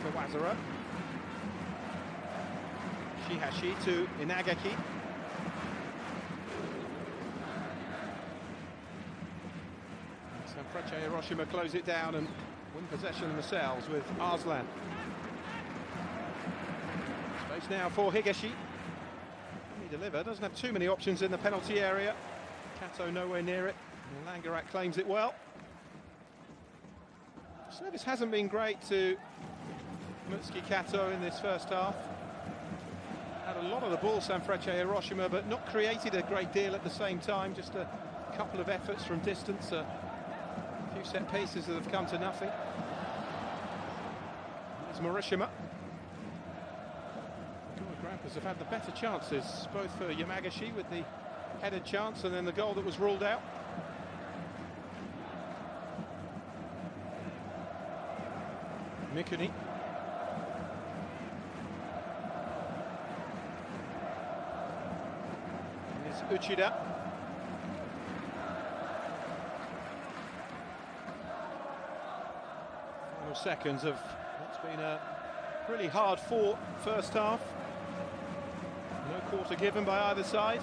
For Wazara. Shihashi to Inagaki. Sanfrecce Hiroshima close it down and win possession themselves with Arslan. Space now for Higashi. He deliver, doesn't have too many options in the penalty area. Kato nowhere near it. And Langerak claims it well. Service hasn't been great to Mutsuki Kato in this first half. Had a lot of the ball, Sanfrecce Hiroshima, but not created a great deal at the same time. Just a couple of efforts from distance, a few set pieces that have come to nothing. There's Morishima. Grampus have had the better chances, both for Yamagashi with the headed chance and then the goal that was ruled out. Mikuni. Here's Uchida. Final seconds of what's been a really hard fought first half. No quarter given by either side.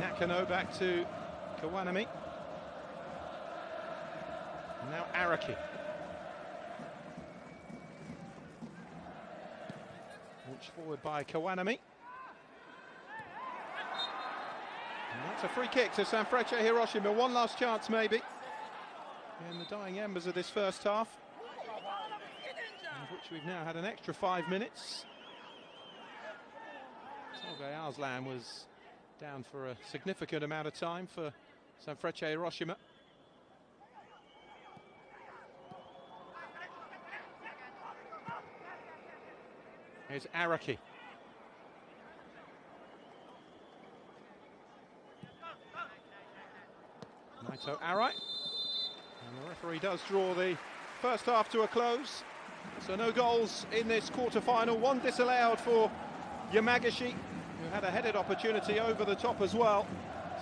Nakano back to Kawanami. And now Araki. Launched forward by Kawanami. And that's a free kick to Sanfrecce Hiroshima. One last chance maybe in the dying embers of this first half, of which we've now had an extra 5 minutes. Sergei Arslan was down for a significant amount of time for Sanfrecce Hiroshima. Here's Araki. Naito Arai. And the referee does draw the first half to a close. So no goals in this quarter-final. One disallowed for Yamagashi, who had a headed opportunity over the top as well.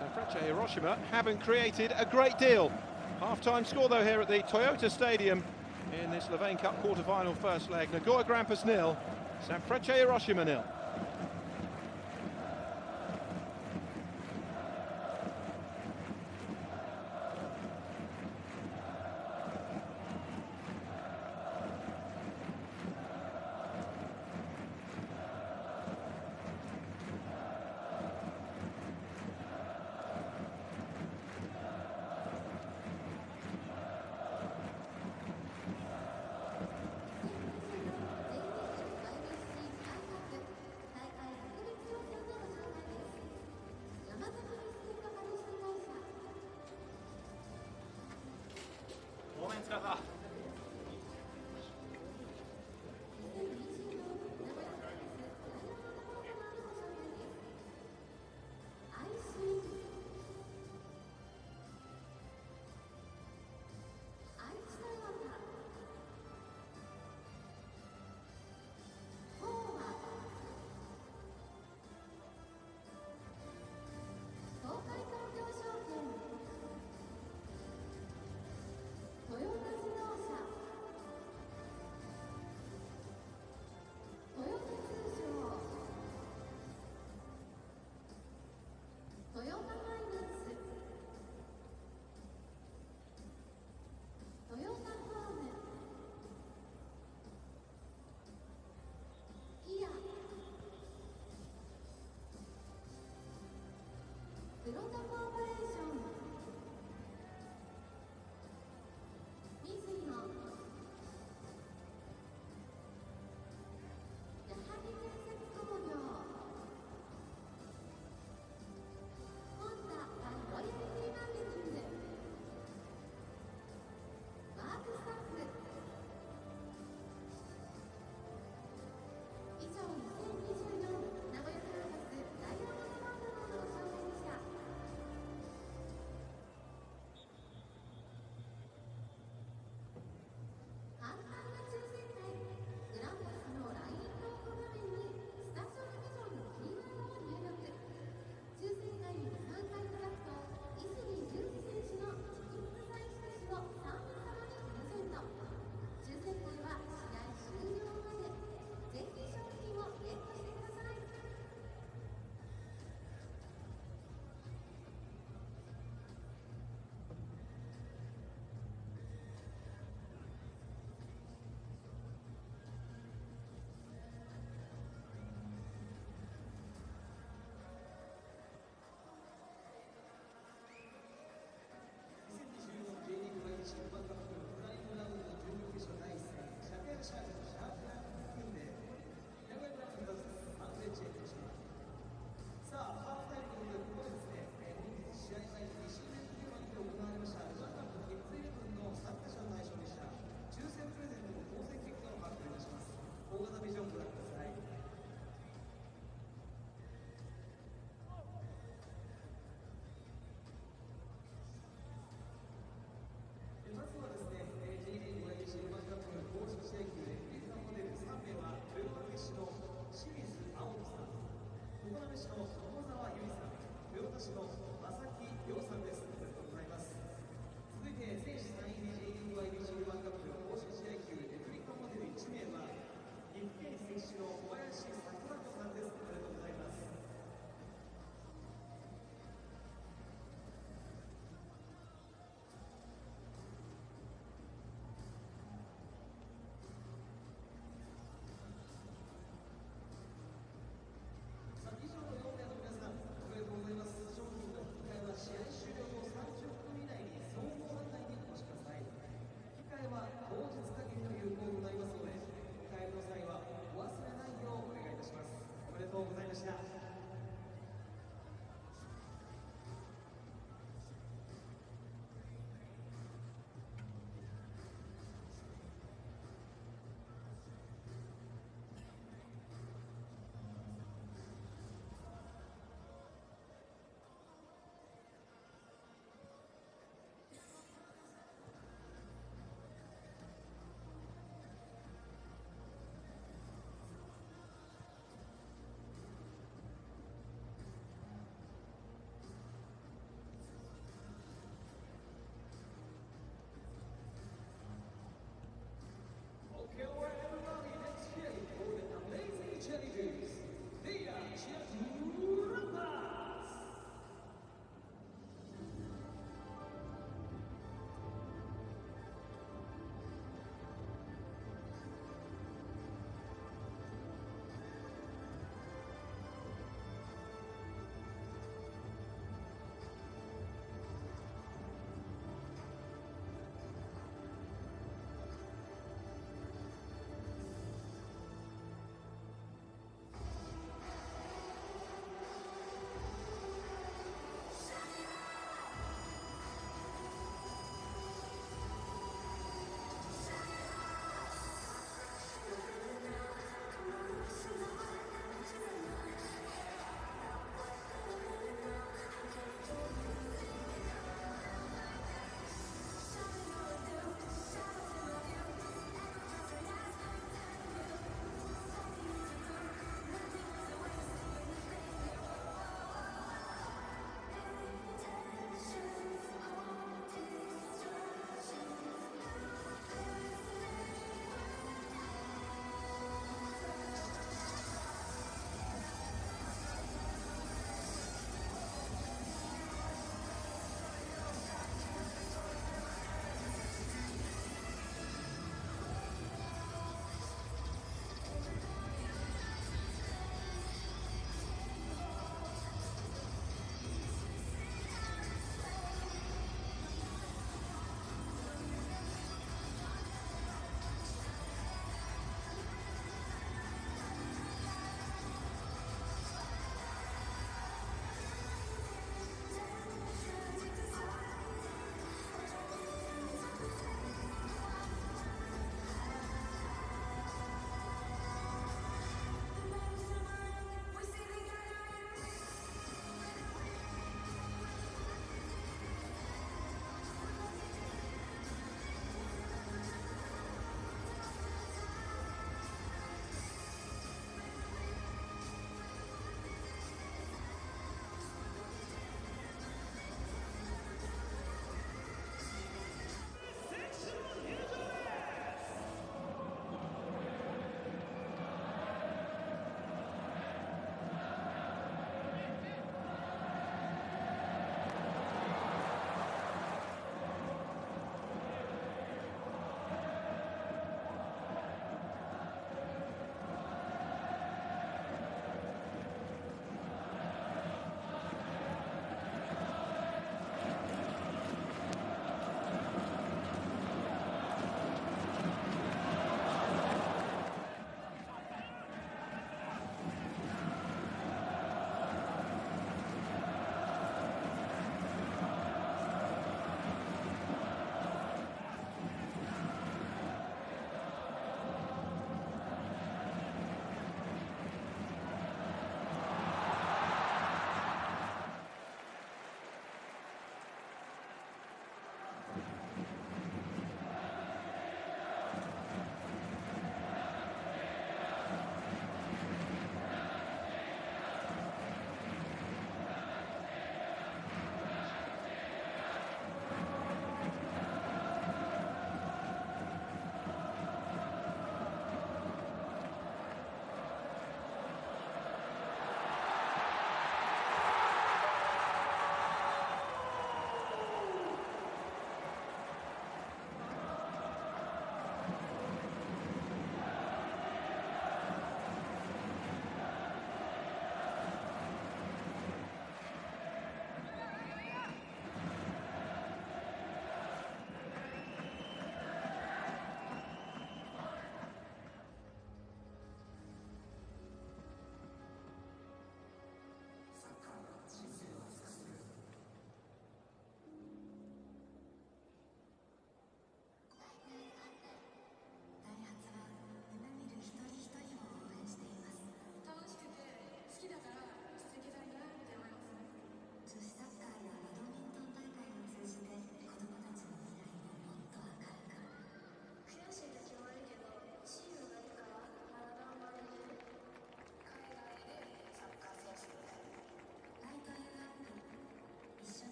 Sanfrecce Hiroshima haven't created a great deal. Half-time score though here at the Toyota Stadium in this Levain Cup quarter-final first leg. Nagoya Grampus 0, Sanfrecce Hiroshima 0. 東海東京証券トヨタ自動車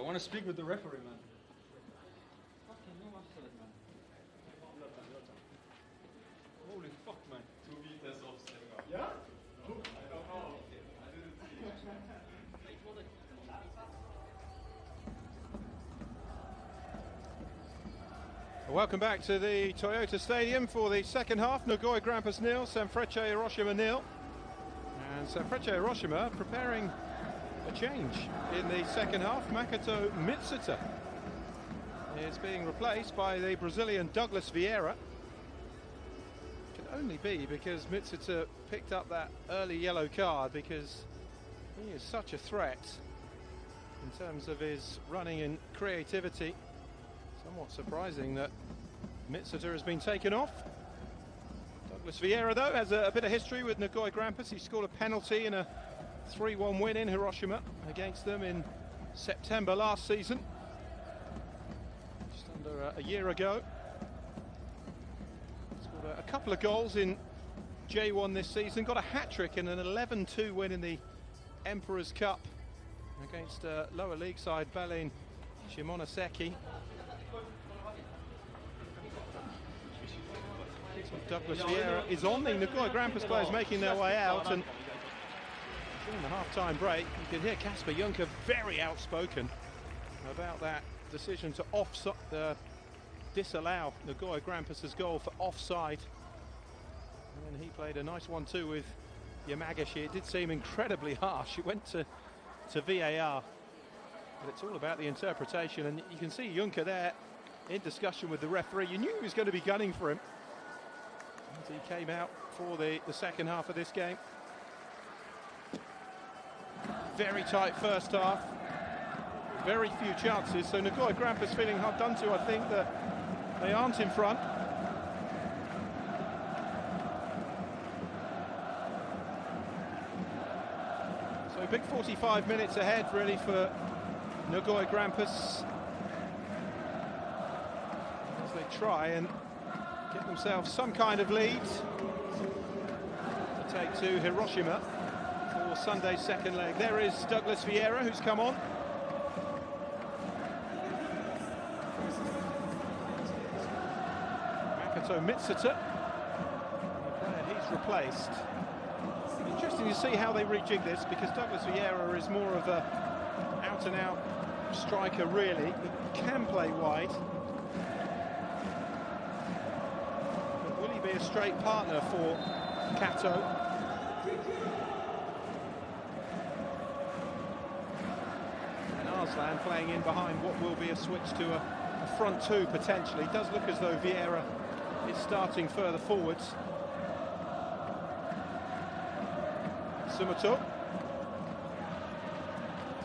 want to speak with the referee, man. Holy fuck, man. Yeah? Welcome back to the Toyota Stadium for the second half. Nagoya Grampus 0, Sanfrecce Hiroshima 0. And Sanfrecce Hiroshima preparing a change in the second half. Makoto Mitsuta is being replaced by the Brazilian Douglas Vieira. Can only be because Mitsuta picked up that early yellow card, because he is such a threat in terms of his running and creativity. Somewhat surprising that Mitsuta has been taken off. Douglas Vieira, though, has a bit of history with Nagoya Grampus. He scored a penalty in a 3-1 win in Hiroshima against them in September last season, just under a year ago. Scored a couple of goals in J1 this season. Got a hat-trick in an 11-2 win in the Emperor's Cup against lower league side Berlin Shimonoseki. Douglas Vieira is on. The Nagoya Grampus players making their way out, and during the half-time break you can hear Kasper Juncker very outspoken about that decision to disallow Nagoya Grampus' goal for offside. And then he played a nice 1-2 with Yamagashi. It did seem incredibly harsh. It went to VAR, but it's all about the interpretation, and you can see Juncker there in discussion with the referee. You knew he was going to be gunning for him as he came out for the second half of this game. Very tight first half, very few chances, so Nagoya Grampus feeling hard done to. I think that they aren't in front. So big 45 minutes ahead really for Nagoya Grampus as they try and get themselves some kind of lead to take to Hiroshima for Sunday's second leg. There is Douglas Vieira, who's come on. Makoto Mitsuta, the player he's replaced. Interesting to see how they rejig this, because Douglas Vieira is more of a out-and-out striker, really. He can play wide. But will he be a straight partner for Kato? And Arslan playing in behind what will be a switch to a front two potentially. It does look as though Vieira is starting further forwards. Sumoto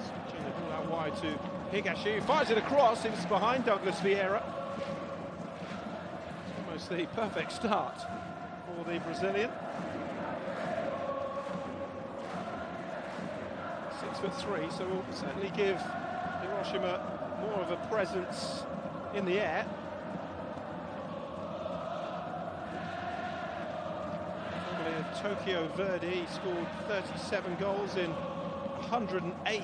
switching the ball out wide to Higashi, who fires it across. It's behind Douglas Vieira. It's almost the perfect start for the Brazilian. 6'3", so will certainly give Hiroshima more of a presence in the air. Formerly of Tokyo Verdy, he scored 37 goals in 108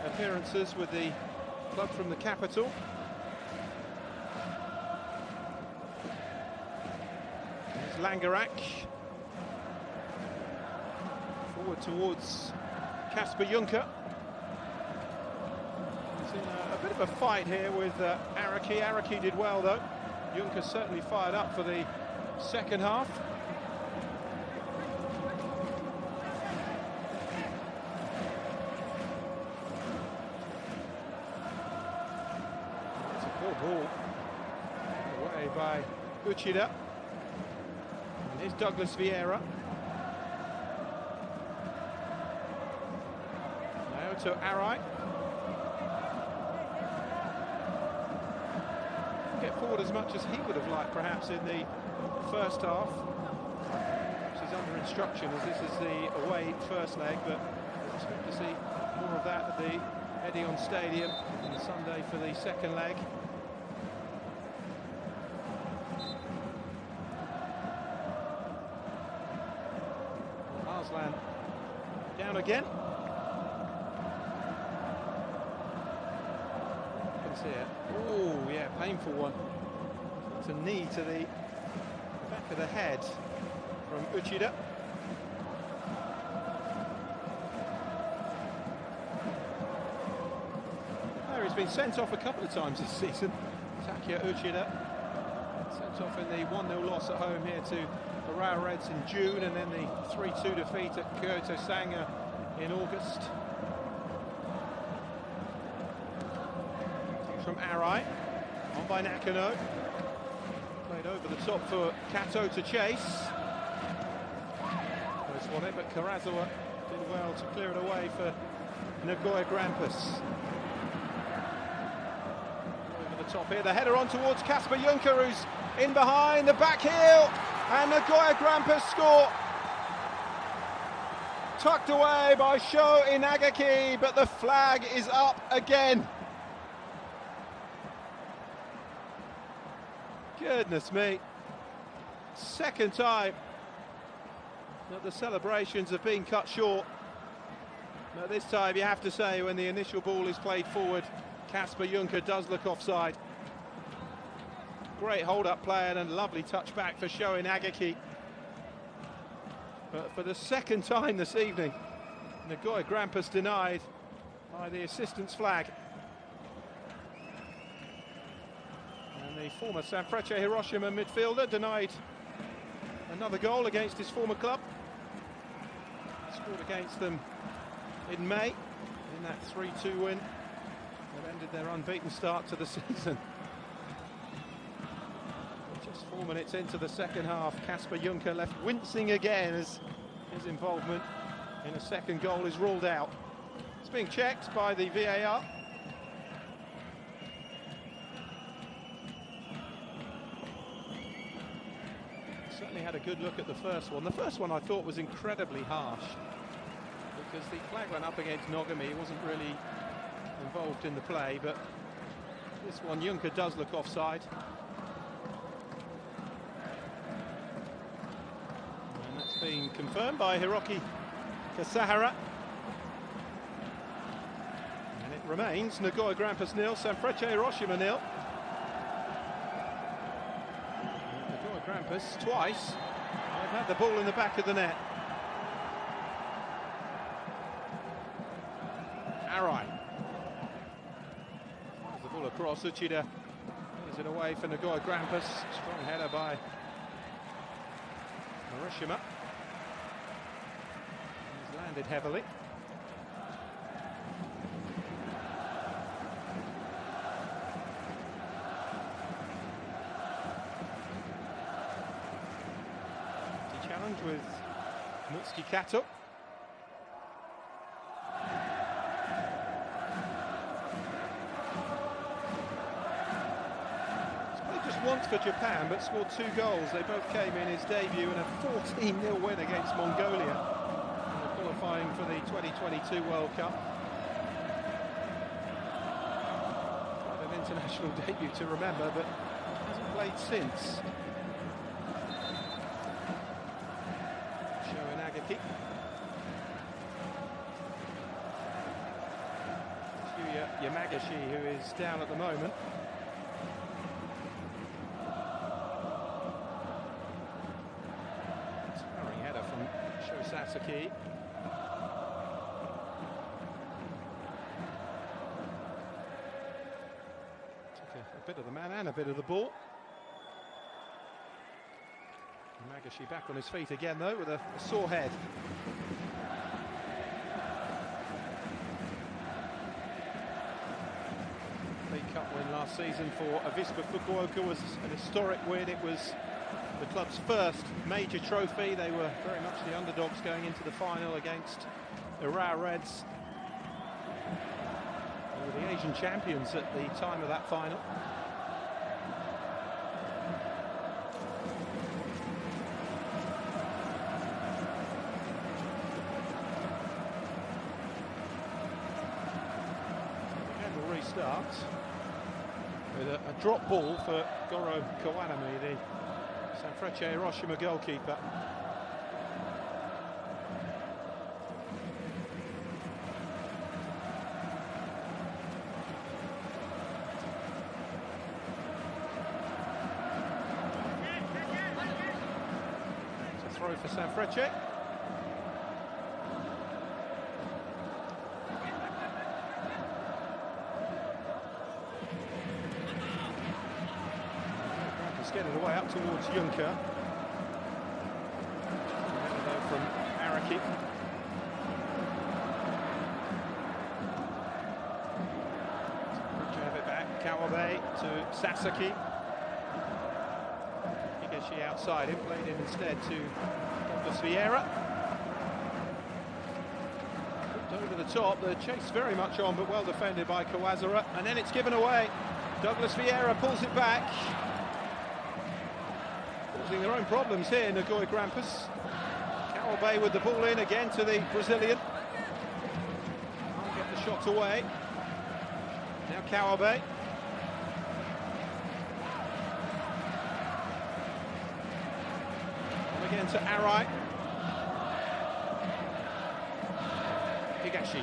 appearances with the club from the capital. There's Langerak. Forward towards Kasper Juncker. He's in a bit of a fight here with Araki. Araki did well though. Juncker certainly fired up for the second half. It's a poor ball. Away by Uchida. And here's Douglas Vieira. To Arai. Get forward as much as he would have liked perhaps in the first half. Which is under instruction as this is the away first leg, but we expect to see more of that at the Edion Stadium on Sunday for the second leg. Arslan down again. here. Oh, yeah, painful one. It's a knee to the back of the head from Uchida. He's been sent off a couple of times this season. Takia Uchida sent off in the 1-0 loss at home here to the Urawa Reds in June, and then the 3-2 defeat at Kyoto Sanga in August. From Arai, on by Nakano. Played over the top for Kato to chase. Close won it, but Karazawa did well to clear it away for Nagoya Grampus. Top here, the header on towards Kasper Junker, who's in behind, the back heel, and Nagoya Grampus score. Tucked away by Sho Inagaki, but the flag is up again. Goodness me. Second time that the celebrations have been cut short. But this time you have to say, when the initial ball is played forward, Kasper Junker does look offside. Great hold-up play and a lovely touch back for Sho Inagaki. But for the second time this evening, Nagoya Grampus denied by the assistant's flag. And the former Sanfrecce Hiroshima midfielder denied another goal against his former club. Scored against them in May in that 3-2 win that ended their unbeaten start to the season. Just 4 minutes into the second half, Kasper Junker left wincing again as his involvement in a second goal is ruled out. It's being checked by the VAR. Certainly had a good look at the first one. The first one I thought was incredibly harsh because the flag went up against Nogami. He wasn't really involved in the play, but this one, Junker does look offside. And that's been confirmed by Hiroki Kasahara. And it remains Nagoya Grampus 0, Sanfrecce Hiroshima 0. Nagoya Grampus twice. They've had the ball in the back of the net. Arai. The ball across, Uchida is it away for Nagoya Grampus. Strong header by Hiroshima. He's landed heavily. The challenge with Mutsuki Kato. Once for Japan, but scored 2 goals. They both came in his debut in a 14-0 win against Mongolia in the qualifying for the 2022 World Cup. Quite an international debut to remember, but hasn't played since. Sho Inagaki. Shuya Yamagashi, who is down at the moment. Sasaki. Took a bit of the man and a bit of the ball. Magashi back on his feet again though with a sore head. League Cup win last season for Avispa Fukuoka was an historic win. It was the club's first major trophy. They were very much the underdogs going into the final against the Urawa Reds. They were the Asian champions at the time of that final. Again, we'll restart with a drop ball for Goro Kawanami, the Sanfrecce Hiroshima goalkeeper. Throw for Sanfrecce. Grampus getting it away up towards Juncker. From Araki. Have it back. Kawabe to Sasaki. Higashi outside him, played in instead to Douglas Vieira. Over the top, the chase very much on, but well defended by Kawazura, and then it's given away. Douglas Vieira pulls it back, causing their own problems here. Nagoya Grampus. Kawabe with the ball in again to the Brazilian. Can't get the shot away. Now Kawabe. On again to Arai. Higashi.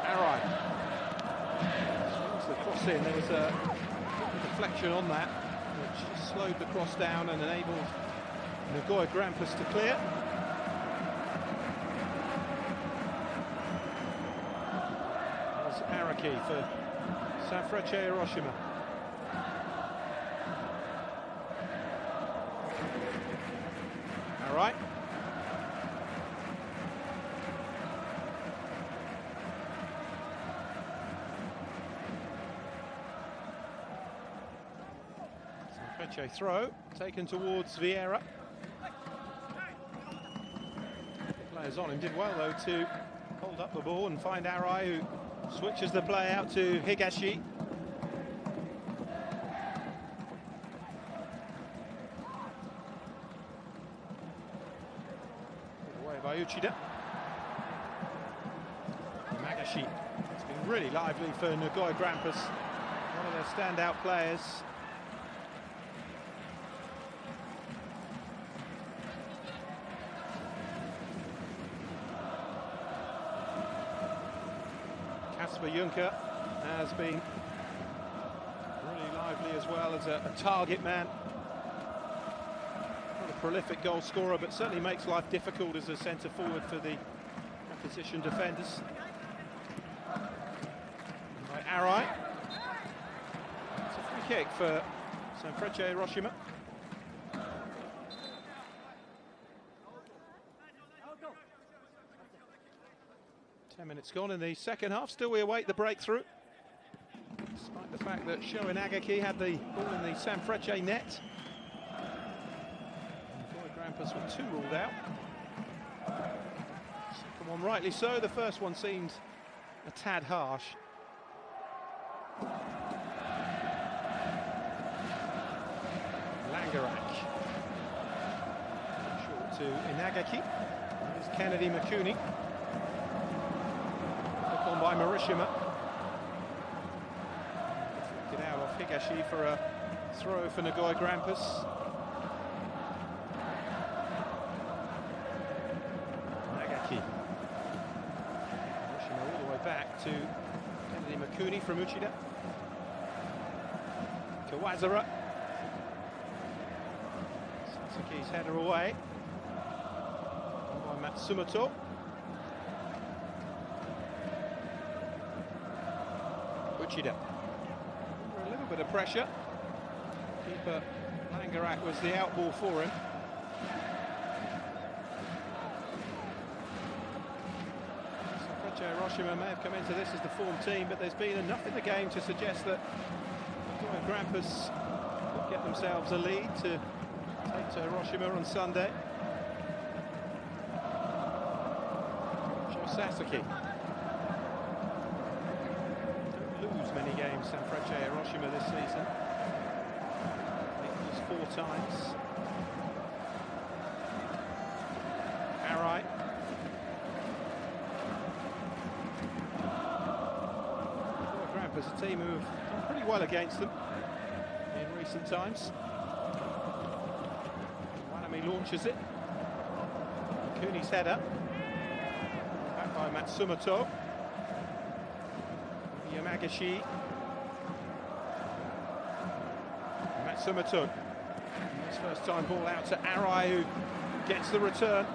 Arai. Swings the cross in. There was a deflection on that, which slowed the cross down and enabled Nagoya Grampus to clear. There's Araki for Sanfrecce Hiroshima. All right. Sanfrecce throw taken towards Vieira. Players on him, did well though to hold up the ball and find Arai, who switches the play out to Higashi. Away by Uchida. Magashi. It's been really lively for Nagoya Grampus, one of their standout players. Juncker has been really lively as well as a target man. Not a prolific goal scorer, but certainly makes life difficult as a centre forward for the opposition defenders. By Arai. It's a free kick for Sanfrecce Hiroshima. Minutes gone in the second half. Still we await the breakthrough, despite the fact that Sho Inagaki had the ball in the Sanfrecce net. Nagoya Grampus with 2 ruled out. Second one rightly so. The first one seemed a tad harsh. Langerak. Short to Inagaki. Here's Kennedy Makuni. By Marishima. Get out of Higashi for a throw for Nagoya Grampus. Nagaki. Marishima all the way back to Kennedy Makuni from Uchida. Kawazura. Sasaki's header away. By Matsumoto. Uchida. A little bit of pressure. Keeper Langerak was the outball for him. Sanfrecce Hiroshima may have come into this as the form team, but there's been enough in the game to suggest that Nagoya Grampus could get themselves a lead to take to Hiroshima on Sunday. Sho Sasaki. Many games Sanfrecce Hiroshima this season. It was 4 times. Arai. Grampus, a team who have done pretty well against them in recent times. Wanami launches it. Kuni's header. Back by Matsumoto. Yamagashi. Matsumoto. His first time ball out to Arai, who gets the return.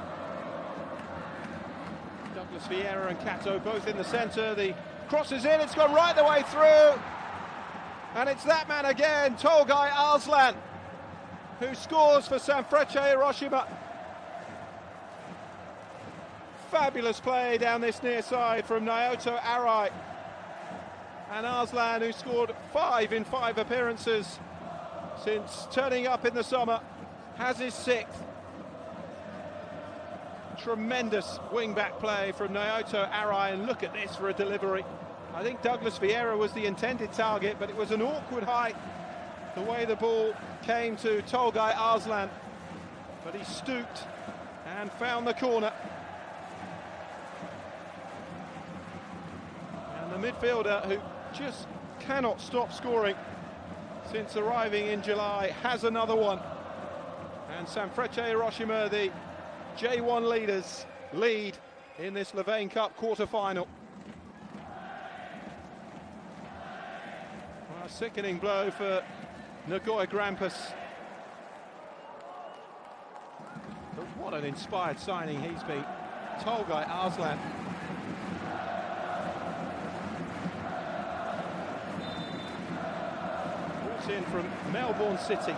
Douglas Vieira and Kato both in the centre. The cross is in, it's gone right the way through. And it's that man again, Tolgai Arslan, who scores for Sanfrecce Hiroshima. Fabulous play down this near side from Naoto Arai. And Arslan, who scored 5 in 5 appearances since turning up in the summer, has his 6th. Tremendous wing-back play from Naoto Arai, and look at this for a delivery. I think Douglas Vieira was the intended target, but it was an awkward height, the way the ball came to Tolgai Arslan. But he stooped and found the corner. And the midfielder, who just cannot stop scoring since arriving in July, has another one. And Sanfrecce Hiroshima, the J1 leaders, lead in this Levain Cup quarter-final. Well, a sickening blow for Nagoya Grampus. But what an inspired signing he's been. Tolgai Arslan. Brought in from Melbourne City.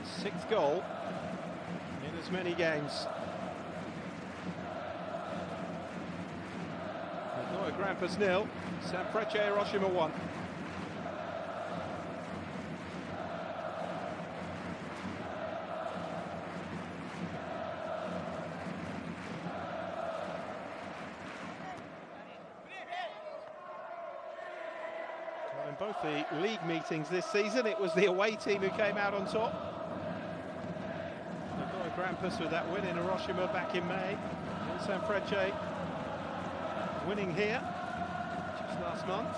His 6th goal in as many games. Nagoya Grampus 0, Sanfrecce Hiroshima 1. In both the league meetings this season, it was the away team who came out on top. Nagoya Grampus with that win in Hiroshima back in May. And Sanfrecce winning here just last month.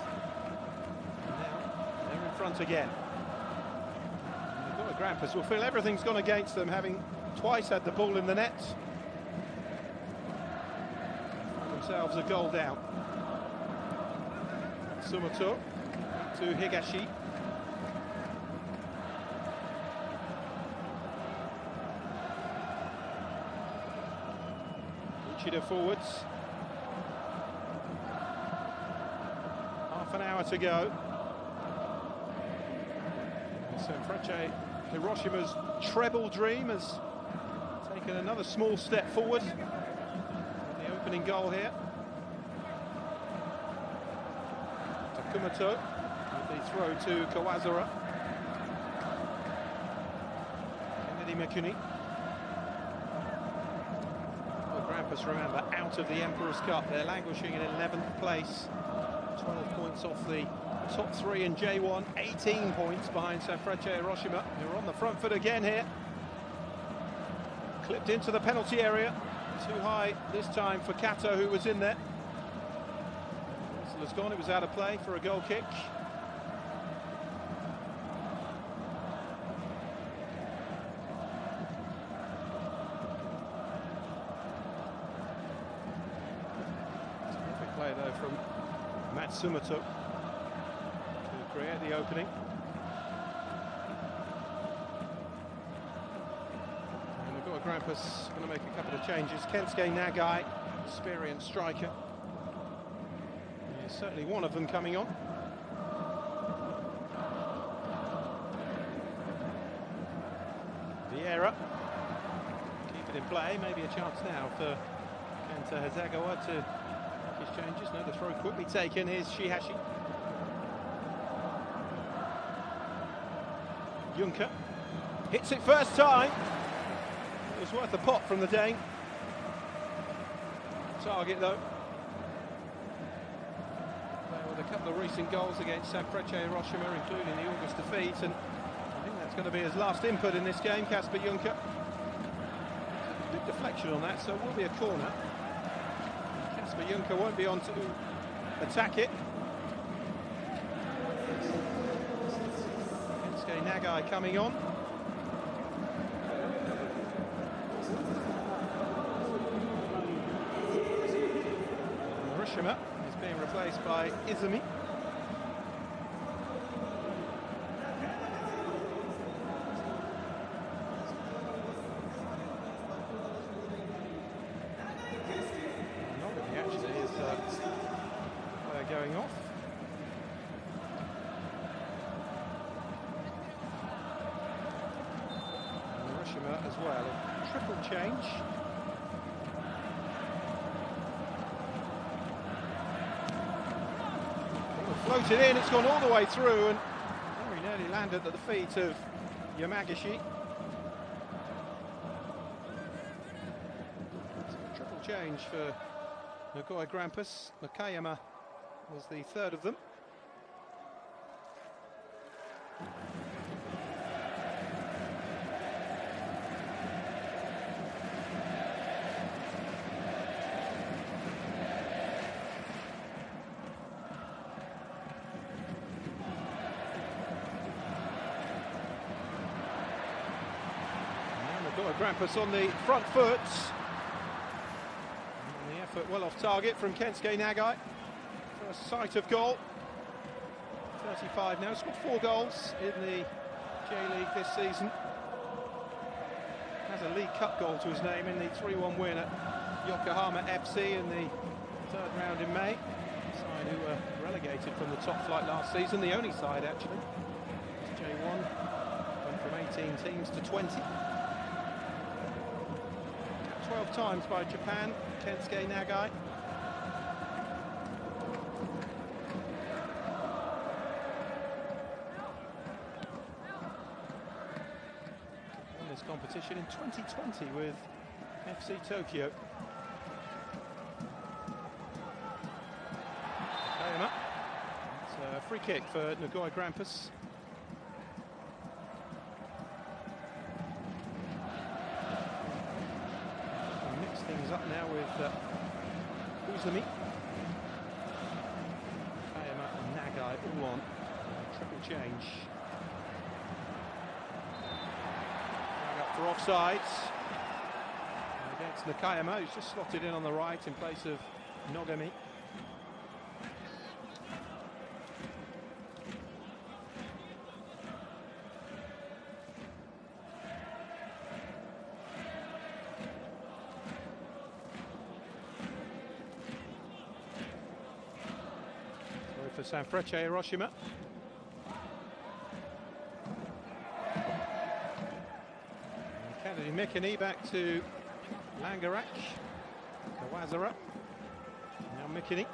And now they're in front again. Nagoya Grampus will feel everything's gone against them, having twice had the ball in the net. Find themselves a goal down. Sumoto to Higashi. Uchida forwards. Half an hour to go. Sanfrecce Hiroshima's treble dream has taken another small step forward. The opening goal here. Takumato. The throw to Kawazura. Kennedy Makuni. Well, Grampus, remember, out of the Emperor's Cup. They're languishing in 11th place. 12 points off the top 3 in J1. 18 points behind Sanfrecce Hiroshima, who are on the front foot again here. Clipped into the penalty area. Too high this time for Kato, who was in there. Whistle has gone. It was out of play for a goal kick. Play though from Matsumoto to create the opening. And Nagoya Grampus going to make a couple of changes. Kensuke Nagai, experienced striker. There's certainly one of them coming on. Vieira, keep it in play. Maybe a chance now for Kenta Hazagawa to his changes. No, the throw quickly taken. Here's Shihashi. Juncker hits it first time. It was worth a pot from the Dane. Target though. With a couple of recent goals against Sanfrecce Hiroshima, including the August defeat, and I think that's going to be his last input in this game. Kasper Juncker. Big deflection on that, so it will be a corner. But Juncker won't be on to attack it. Kensuke Nagai coming on. Hiroshima is being replaced by Izumi. Nogami actually is going off. And Hiroshima as well. A triple change. Floated in, it's gone all the way through and very nearly landed at the feet of Yamagishi. So triple change for Nagoya Grampus. Nakayama was the third of them. Nagoya Grampus on the front foot. And the effort well off target from Kensuke Nagai. First sight of goal. 35 now, scored 4 goals in the J-League this season. Has a League Cup goal to his name in the 3-1 win at Yokohama FC in the third round in May. Side who were relegated from the top flight last season, the only side actually. It's J1, went from 18 teams to 20. 12 times by Japan, Kensuke Nagai. Won this competition in 2020 with FC Tokyo. Nakayama. It's a free kick for Nagoya Grampus. Things up now with Uzumi. Nakayama and Nagai all on. Triple change. Flag up for offside. Against Nakayama, who's just slotted in on the right in place of Nogami. For Sanfrecce Hiroshima. Kennedy Mikini back to Langarak. Kawazara. Now Mikini.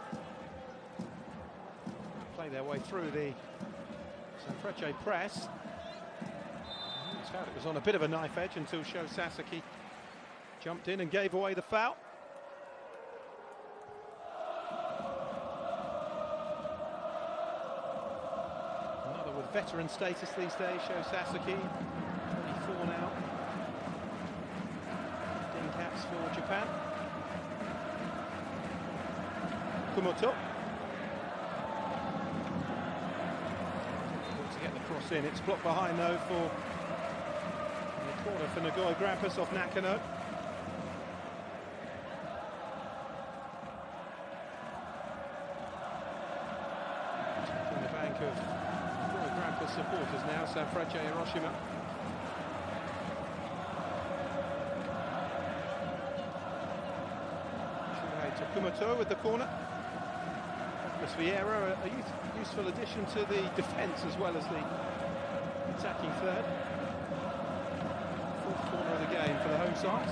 Play their way through the Sanfrecce press. It was on a bit of a knife edge until Sho Sasaki jumped in and gave away the foul. Veteran status these days, Sho Sasaki, 24 now. 15 caps for Japan. Kumoto. To get the cross in, it's blocked behind though for the corner for Nagoya Grampus off Nakano. In the bank of Grampus supporters now, Sanfrecce Hiroshima. Kumoto with the corner. Douglas Vieira, a useful addition to the defence as well as the attacking third. Fourth corner of the game for the home side.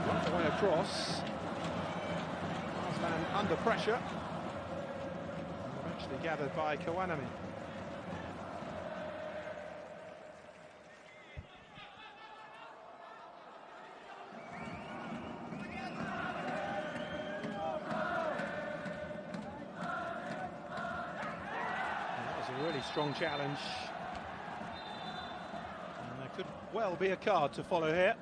Right the way across. Last man under pressure. Eventually gathered by Kawanami. Strong challenge, and there could well be a card to follow here.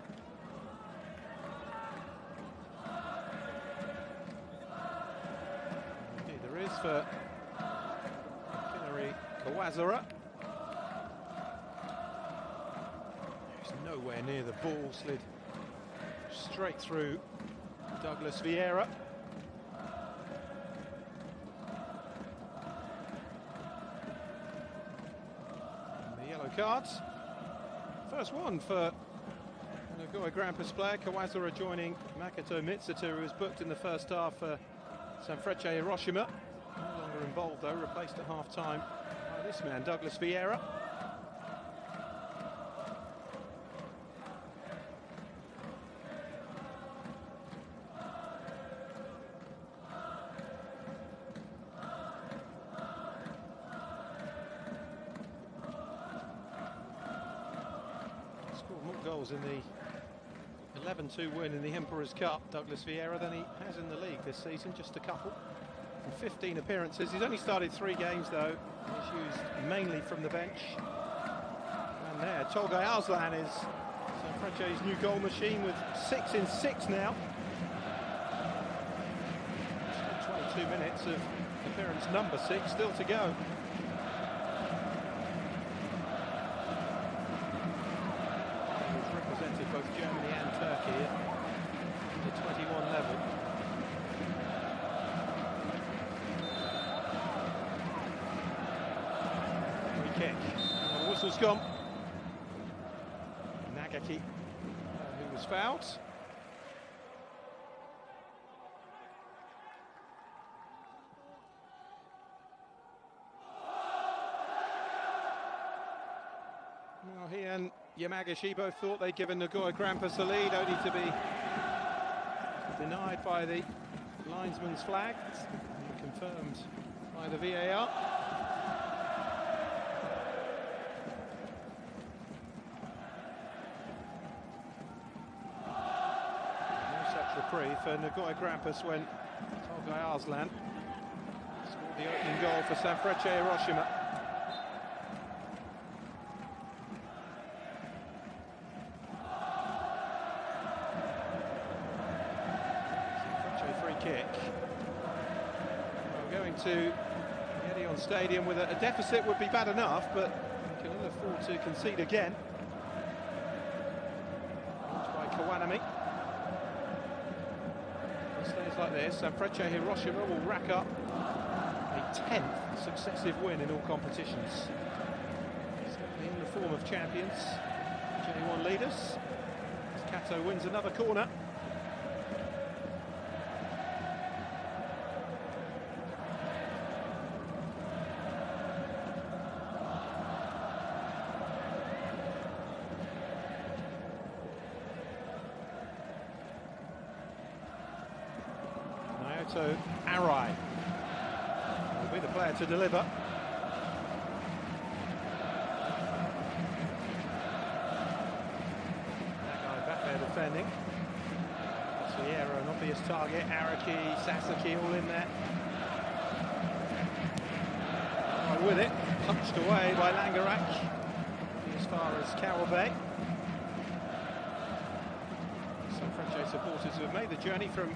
Indeed there is for Kinari Kawazara. He's nowhere near the ball, slid straight through Douglas Vieira. cards. First one for Nagoya Grampus player Kawazura joining Makoto Mitsuta, who was booked in the first half for Sanfrecce Hiroshima. No longer involved though, replaced at half-time by this man, Douglas Vieira. Scored more goals in the 11-2 win in the Emperor's Cup, Douglas Vieira, than he has in the league this season, just a couple. From 15 appearances. He's only started 3 games though. He's used mainly from the bench. And there, Tolgay Arslan is Sanfrecce's new goal machine with 6 in 6 now. Still 22 minutes of appearance number 6 still to go. He's represented both Germany and Turkey at the 21 level. Kick. And the whistle's gone. Nagaki, who was fouled. Well, he and Yamagishi both thought they'd given Nagoya Grampus a lead, only to be denied by the linesman's flag, and confirmed by the VAR. Reprieve for Nagoya Grampus when Tolgay Arslan scored the opening goal for Sanfrecce Hiroshima. Sanfrecce free kick. We're going to Edion Stadium with a deficit would be bad enough, but we can afford to concede again. By Kawanami. Stays like this, Sanfrecce Hiroshima will rack up a 10th successive win in all competitions. Certainly in the form of champions, J1 leaders. As Kato wins another corner. So Arai will be the player to deliver. That guy back there defending. Vieira, an obvious target. Araki, Sasaki all in there. Right with it, punched away by Langerak as far as Kawabe. Some French supporters who have made the journey from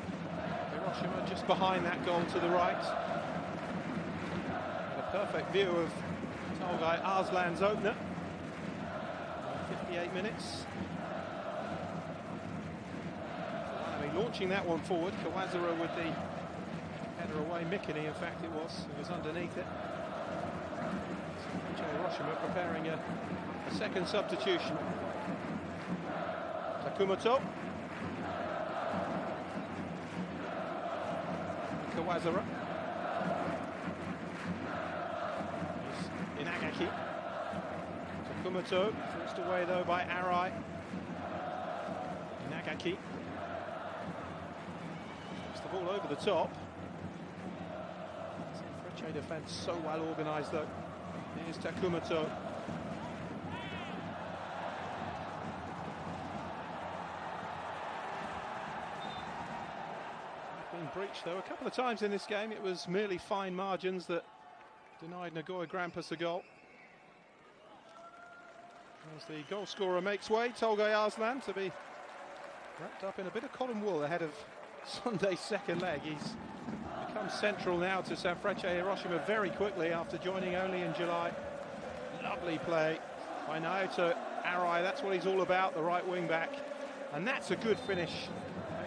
Hiroshima just behind that goal to the right. And a perfect view of Tolgay Arslan's opener. 58 minutes. Launching that one forward. Kawazura with the header away. Mikini, in fact, it was underneath it. Hiroshima preparing a second substitution. Takumoto. Kawazura. Inagaki. Takumoto, forced away though by Arai. Inagaki. Puts the ball over the top. Sanfrecce defence so well organised though. Here's Takumoto. Breached though a couple of times in this game. It was merely fine margins that denied Nagoya Grampus a goal. As the goal scorer makes way, Tolgay Arslan to be wrapped up in a bit of cotton wool ahead of Sunday's second leg. He's become central now to Sanfrecce Hiroshima very quickly after joining only in July. Lovely play by Naoto Arai. That's what he's all about, the right wing back, and that's a good finish.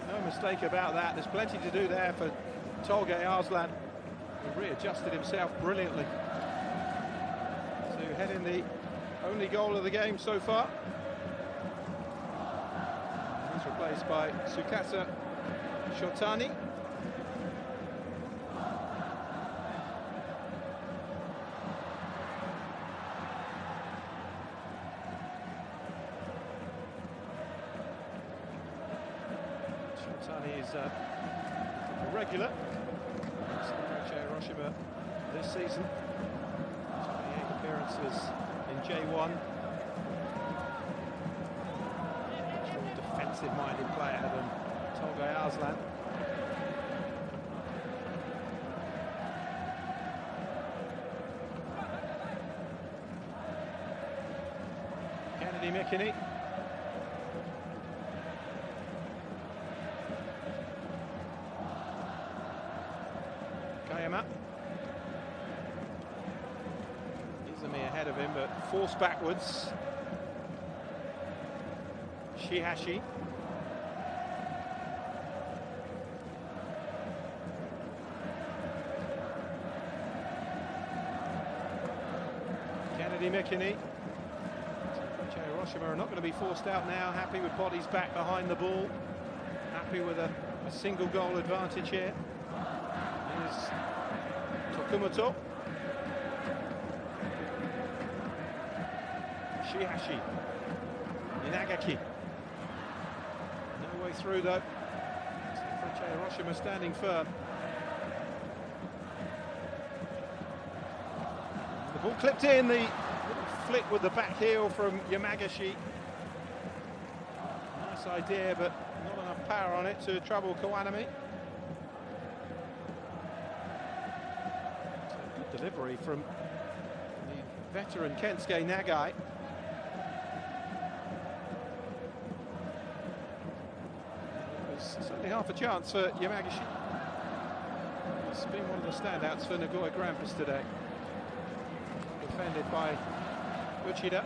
No mistake about that. There's plenty to do there for Tolgay Arslan, who readjusted himself brilliantly to head in the only goal of the game so far. He's replaced by Tsukasa Shotani. Shotani is a regular Sanfrecce Hiroshima this season. 28 appearances in J1. Much more defensive-minded player than Tolgay Arslan. Kennedy McKinney. Kayama. Izumi ahead of him, but forced backwards. Shihashi. Kennedy McKinney. Sanfrecce Hiroshima are not going to be forced out now. Happy with bodies back behind the ball. Happy with a single goal advantage here. Here's Tokumoto. Shihashi. Inagaki. No way through though. Sanfrecce Hiroshima standing firm. The ball clipped in, the little flick with the back heel from Yamagashi. Nice idea, but not enough power on it to trouble Kawanami. Good delivery from the veteran Kensuke Nagai. It was certainly half a chance for Yamagashi. He's been one of the standouts for Nagoya Grampus today. Defended by Uchida.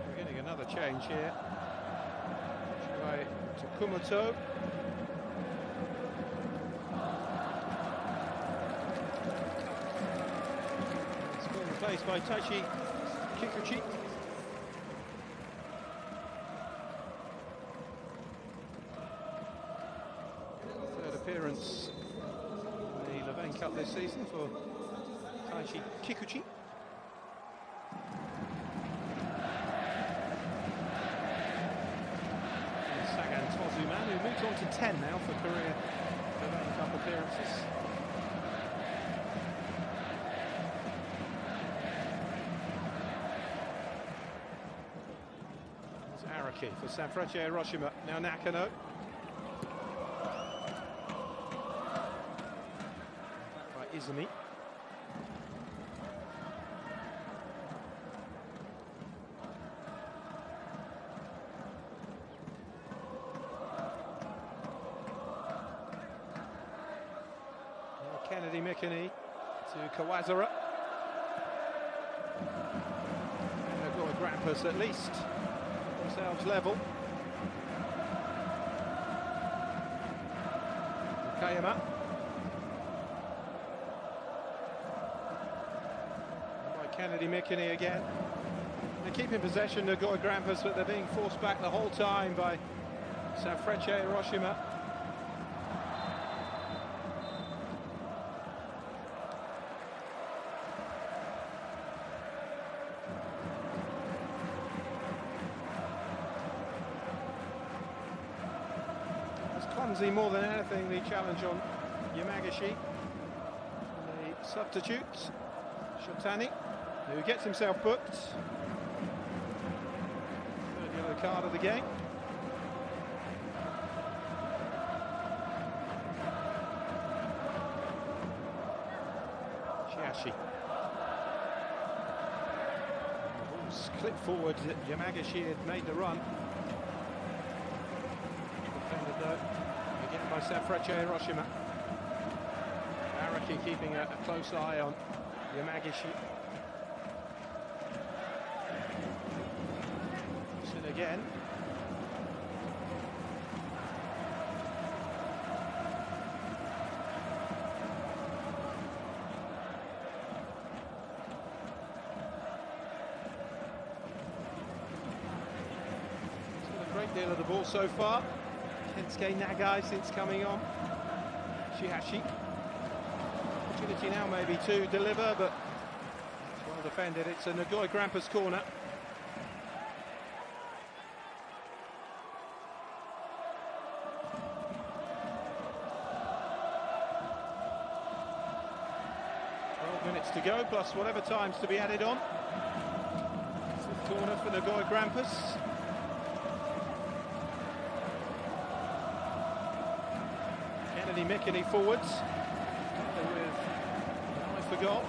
We're getting another change here. By Tokumoto. Replaced by Taichi Kikuchi. Third appearance in the Levain Cup this season for Taichi Kikuchi. And Sagan Tozuman, who moves on to 10 now for career Levain Cup appearances. For Sanfrecce Hiroshima, now Nakano. By Izumi. Now Kennedy McKinney to Kawazura. Nagoya Grampus at least. Themselves level. Kayama. By Kennedy McKinney again. They keep in possession Nagoya Grampus, but they're being forced back the whole time by Sanfrecce Hiroshima. Clumsy more than anything, the challenge on Yamagashi. The substitute, Shotani, who gets himself booked. Third yellow card of the game. Shihashi. The ball's clipped forward. Yamagashi had made the run. Defended though. Again by Sanfrecce Hiroshima. Araki keeping a close eye on Yamagashi. again. Great deal of the ball so far. Kensuke Nagai since coming on. Shihashi. Opportunity now maybe to deliver, but it's well defended. It's a Nagoya Grampus corner. Minutes to go, plus whatever time's to be added on. It's a corner for Nagoya Grampus. Kennedy Mickeny forwards with an eye for goal.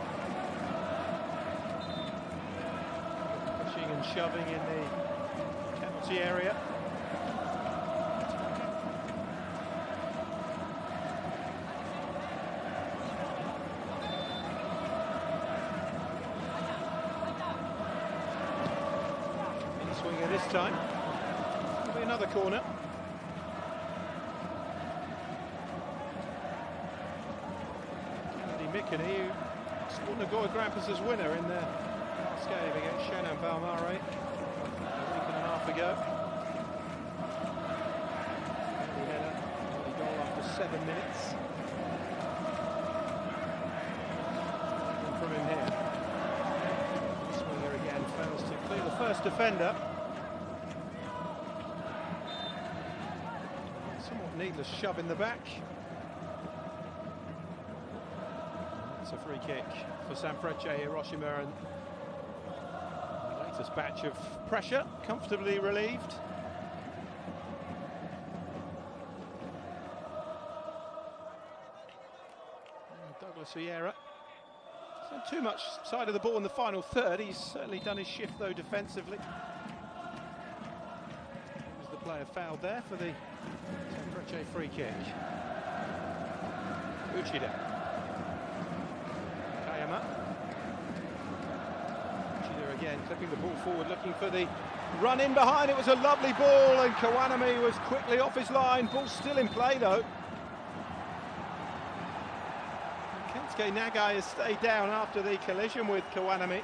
Pushing and shoving in the penalty area. Swinger this time. There'll be another corner. Mickeny, who scored Nagoya Grampus' winner in their last game against Shannon Balmare a week and a half ago. Early header, early goal after 7 minutes. And from him here. Swinger again fails to clear the first defender. Somewhat needless shove in the back. It's a free kick for Sanfrecce Hiroshima, and the latest batch of pressure comfortably relieved. Douglas Vieira. He's not too much side of the ball in the final third. He's certainly done his shift though defensively. Was the player fouled there for the Sanfrecce free kick? Uchida. Again, clipping the ball forward, looking for the run in behind. It was a lovely ball, and Kawanami was quickly off his line. Ball still in play though. Kensuke Nagai has stayed down after the collision with Kawanami.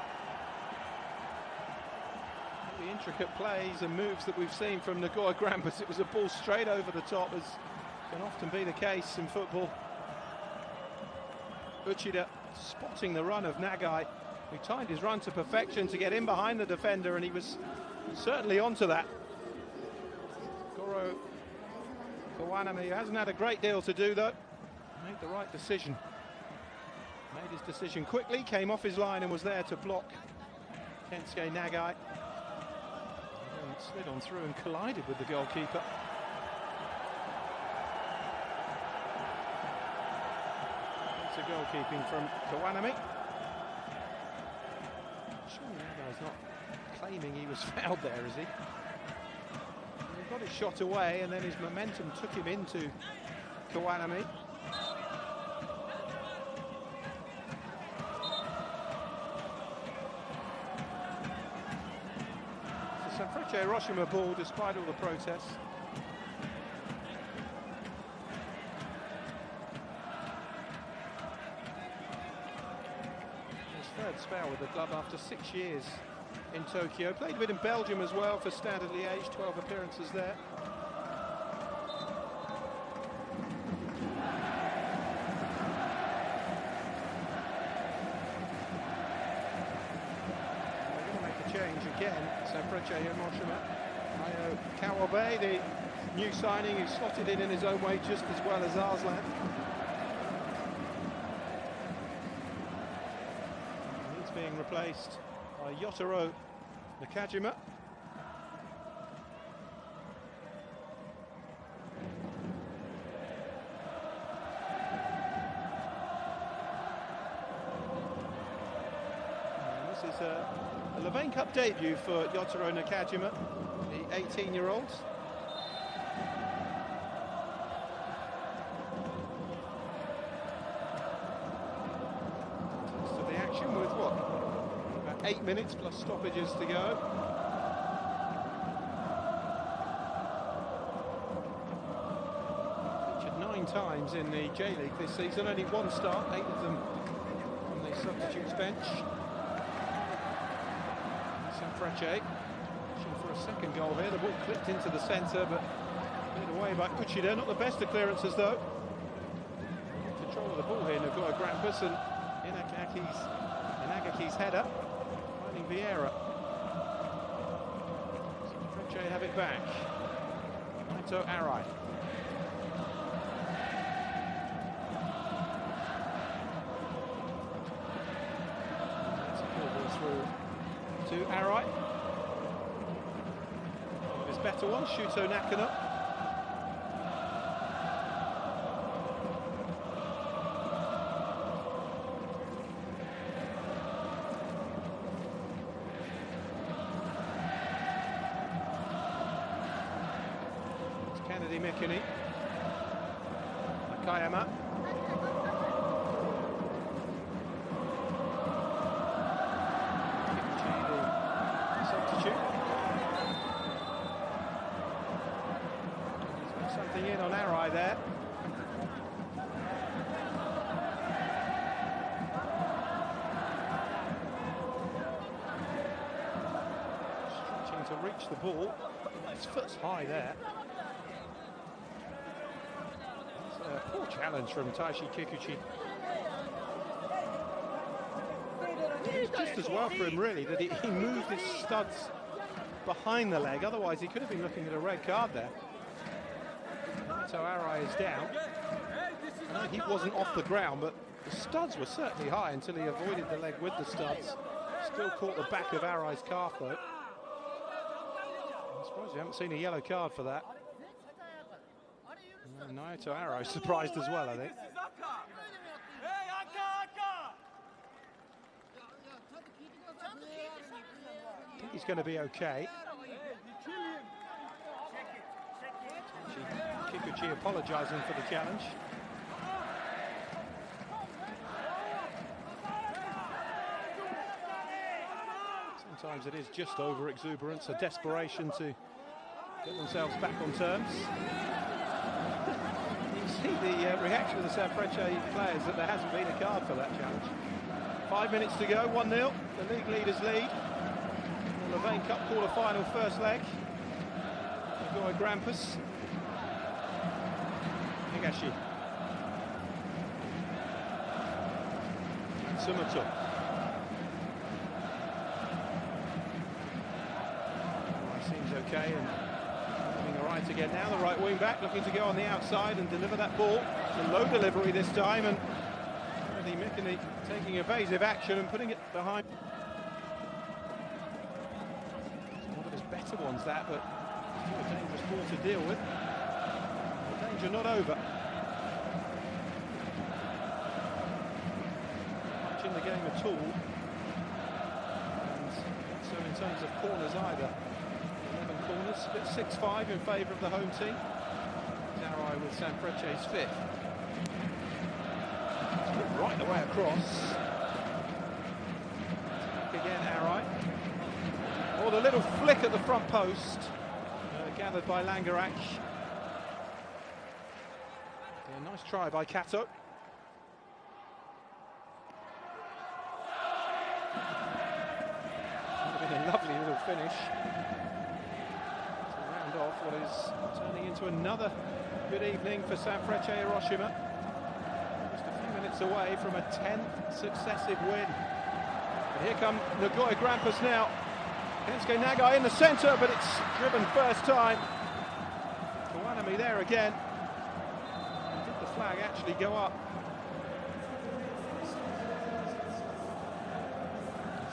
The intricate plays and moves that we've seen from Nagoya Grampus. It was a ball straight over the top, as can often be the case in football. Uchida spotting the run of Nagai, who timed his run to perfection to get in behind the defender, and he was certainly onto that. Goro Kawanami, who hasn't had a great deal to do though, made the right decision. Made his decision quickly, came off his line and was there to block Kensuke Nagai. And slid on through and collided with the goalkeeper. It's a goalkeeping from Kawanami. Surely Nagai's not claiming he was fouled there, is he? He got his shot away, and then his momentum took him into Kawanami. It's a Sanfrecce Hiroshima ball, despite all the protests. Third spell with the club after 6 years in Tokyo. Played a bit in Belgium as well for Standard Liège, 12 appearances there. They're going to make a change again. Sanfrecce Hiroshima. Ayo Kawabe, the new signing, who slotted in his own way just as well as Arslan. Being replaced by Yotaro Nakajima. And this is a Levain Cup debut for Yotaro Nakajima, the 18-year-old. So the action with what? 8 minutes plus stoppages to go. times in the J-League this season, only one start, 8 of them on the substitutes bench. Sanfrecce pushing for a second goal here. The ball clipped into the centre, but cleared away by Uchida. Not the best of clearances though. Control of the ball here, Nagoya Grampus, and Inagaki's header finding Vieira. Sanfrecce have it back. Naito Arai. That's a ball through to Arai. One of his better ones, Shuto Nakano. Kennedy Mikini. Nakayama. Substitute. He's got something in on Arai there. Stretching to reach the ball. His foot's high there. Poor challenge from Taishi Kikuchi. It was just as well for him, really, that he moved his studs behind the leg. Otherwise, he could have been looking at a red card there. So Arai is down. I know he wasn't off the ground, but the studs were certainly high until he avoided the leg with the studs. Still caught the back of Arai's calf, though. I'm surprised we haven't seen a yellow card for that. Naito Arai surprised as well, I think. I think he's going to be okay. Kikuchi apologising for the challenge. Sometimes it is just over exuberance, a desperation to get themselves back on terms. See the reaction of the Sanfrecce players that there hasn't been a card for that challenge. 5 minutes to go, 1-0. The league leaders lead. The Levain Cup quarter-final first leg. Nagoya Grampus. Higashi. Matsumoto. Seems okay and right again now, the right wing back looking to go on the outside and deliver that ball. It's a low delivery this time, and Kennedy Mikini taking evasive action and putting it behind. It's one of his better ones, that, but still a dangerous ball to deal with. The danger not over. Much in the game at all. And so in terms of corners either. Corners, split 6-5 in favour of the home team. Arai with Sanfrecce's fifth. Right the way across. Again, Arai. Oh, the little flick at the front post. Gathered by Langerak. Yeah, nice try by Kato. Would have been a lovely little finish. Off what is turning into another good evening for Sanfrecce Hiroshima. Just a few minutes away from a 10th successive win. And here come Nagoya Grampus now. Kensuke Nagai in the centre, but it's driven first time. Kawanami there again. And did the flag actually go up?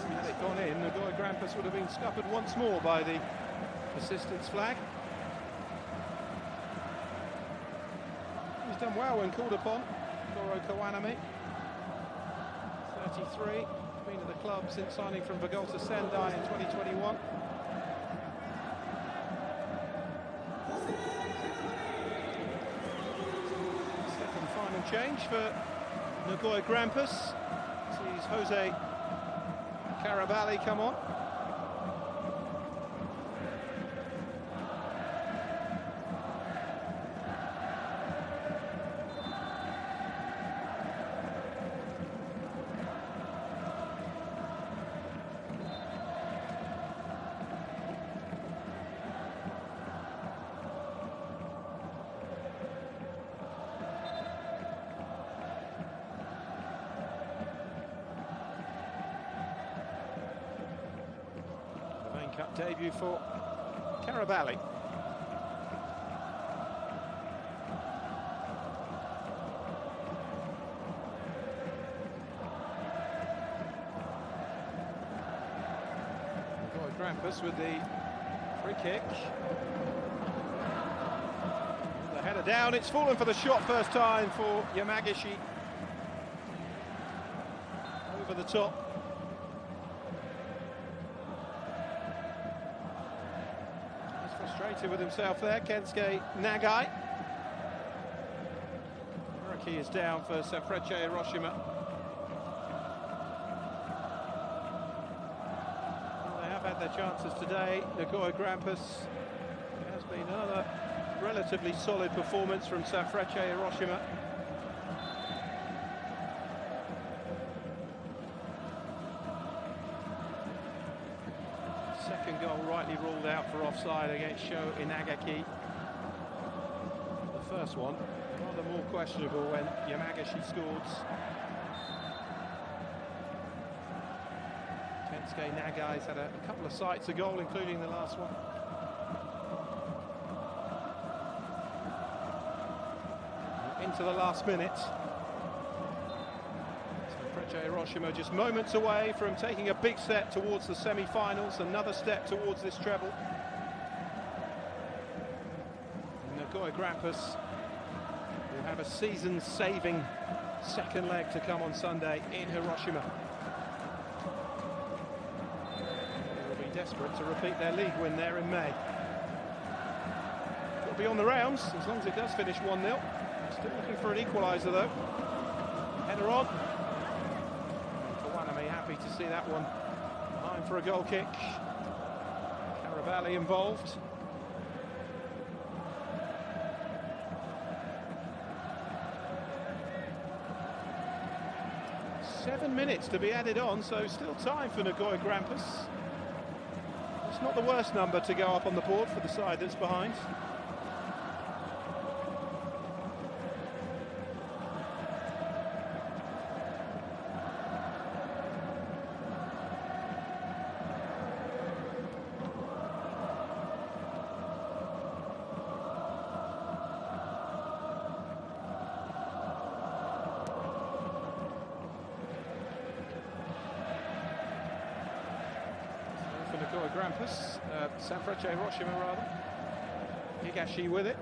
Had it gone in, Nagoya Grampus would have been scuppered once more by the assistant's flag. He's done well when called upon. Goro Kawanami, 33, been at the club since signing from Vegalta Sendai in 2021. Second final change for Nagoya Grampus. Sees Jose Caraballi come on. debut for Carabali. Nagoya Grampus with the free kick. The header down, it's fallen for the shot first time for Yamagishi. Over the top. He's frustrated with himself there, Kensuke Nagai. Araki is down for Sanfrecce Hiroshima. Well, they have had their chances today. Nagoya Grampus. It has been another relatively solid performance from Sanfrecce Hiroshima. Second goal rightly ruled out for offside against Sho Inagaki. The first one rather more questionable when Yamagishi scored. Kensuke Nagai's had a couple of sights a goal, including the last one. Into the last minute. Sanfrecce Hiroshima just moments away from taking a big step towards the semi-finals, another step towards this treble. Nagoya Grampus will have a season-saving second leg to come on Sunday in Hiroshima. They will be desperate to repeat their league win there in May. It'll be on the rounds as long as it does finish 1-0. Still looking for an equaliser though. Header on. Kawanami happy to see that one behind for a goal kick. Carabali involved. Seven minutes to be added on, so still time for Nagoya Grampus. It's not the worst number to go up on the board for the side that's behind. For Nagoya Grampus, Sanfrecce Hiroshima rather. Higashi with it.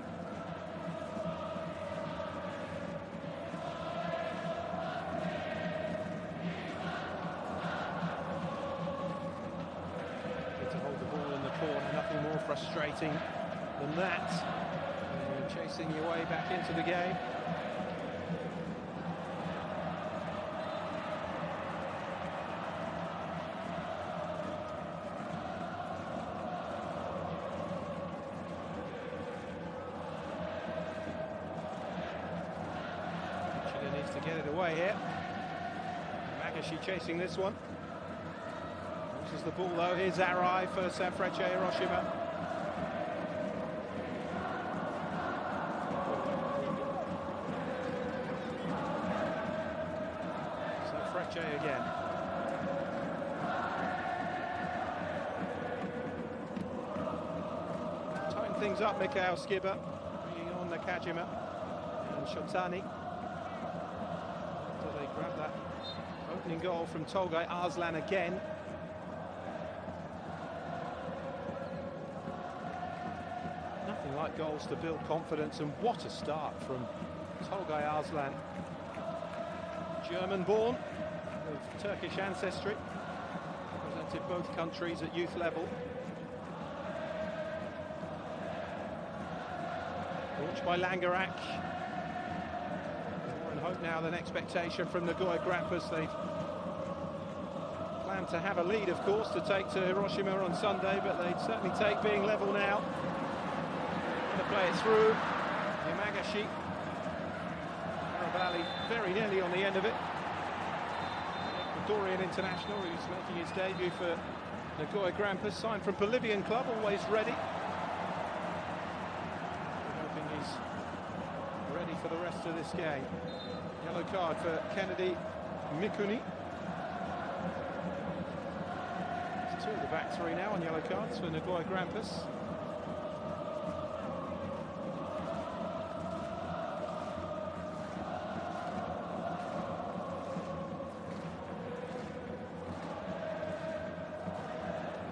To hold the ball in the corner, nothing more frustrating than that. And chasing your way back into the game. To get it away here. Magashi chasing this one. Loses the ball though. Here's Arai for Sanfrecce Hiroshima. Sanfrecce again. Tying things up, Mikhail Skiba. Bringing on Nakajima and Shotani. Grab that opening goal from Tolgay Arslan again. Nothing like goals to build confidence, and what a start from Tolgay Arslan. German-born, of Turkish ancestry, represented both countries at youth level. Launched by Langerak. Hope now than expectation from Nagoya Grampus. They plan to have a lead, of course, to take to Hiroshima on Sunday, but they'd certainly take being level now. Going to play it through. Yamagashi. Carabali very nearly on the end of it. Ecuadorian international who's making his debut for Nagoya Grampus, signed from Bolivian club, always ready. Ready for the rest of this game. Yellow card for Kennedy Mikuni. Two of the back three now on yellow cards for Nagoya Grampus.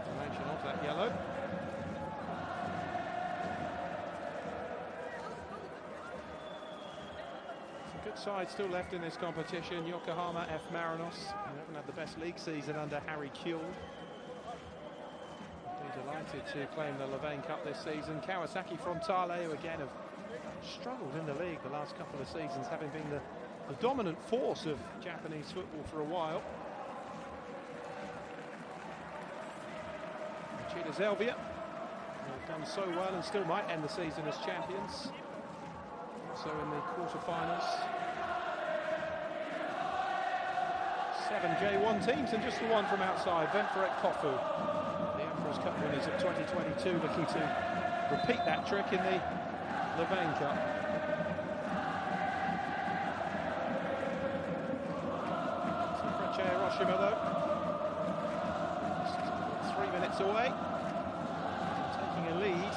Dimension of that yellow. Some good sides still left in this competition. Yokohama F. Marinos, who haven't had the best league season under Harry Kuehl. Delighted to claim the Levain Cup this season. Kawasaki Frontale, who again have struggled in the league the last couple of seasons, having been the dominant force of Japanese football for a while. Chita Zelvia, who have done so well and still might end the season as champions. So in the quarterfinals. 7 J1 teams and just the one from outside, Sanfrecce Hiroshima. Cup winners of 2022 looking to repeat that trick in the Levain Cup. Sanfrecce Hiroshima though, just 3 minutes away, taking a lead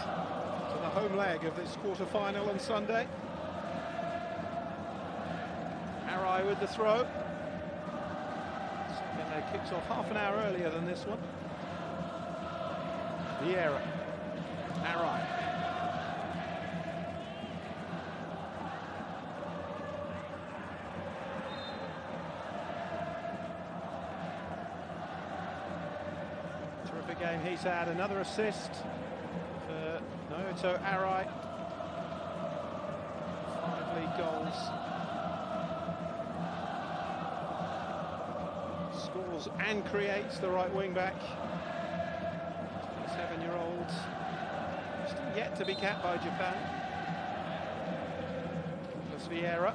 to the home leg of this quarter-final on Sunday. Arai with the throw. Second leg kicks off half an hour earlier than this one. Vieira, Arai. Terrific game he's had. Another assist for Naoto Arai. 5 league goals. Scores and creates, the right wing back. 7-year-old, still yet to be capped by Japan. Plus Vieira.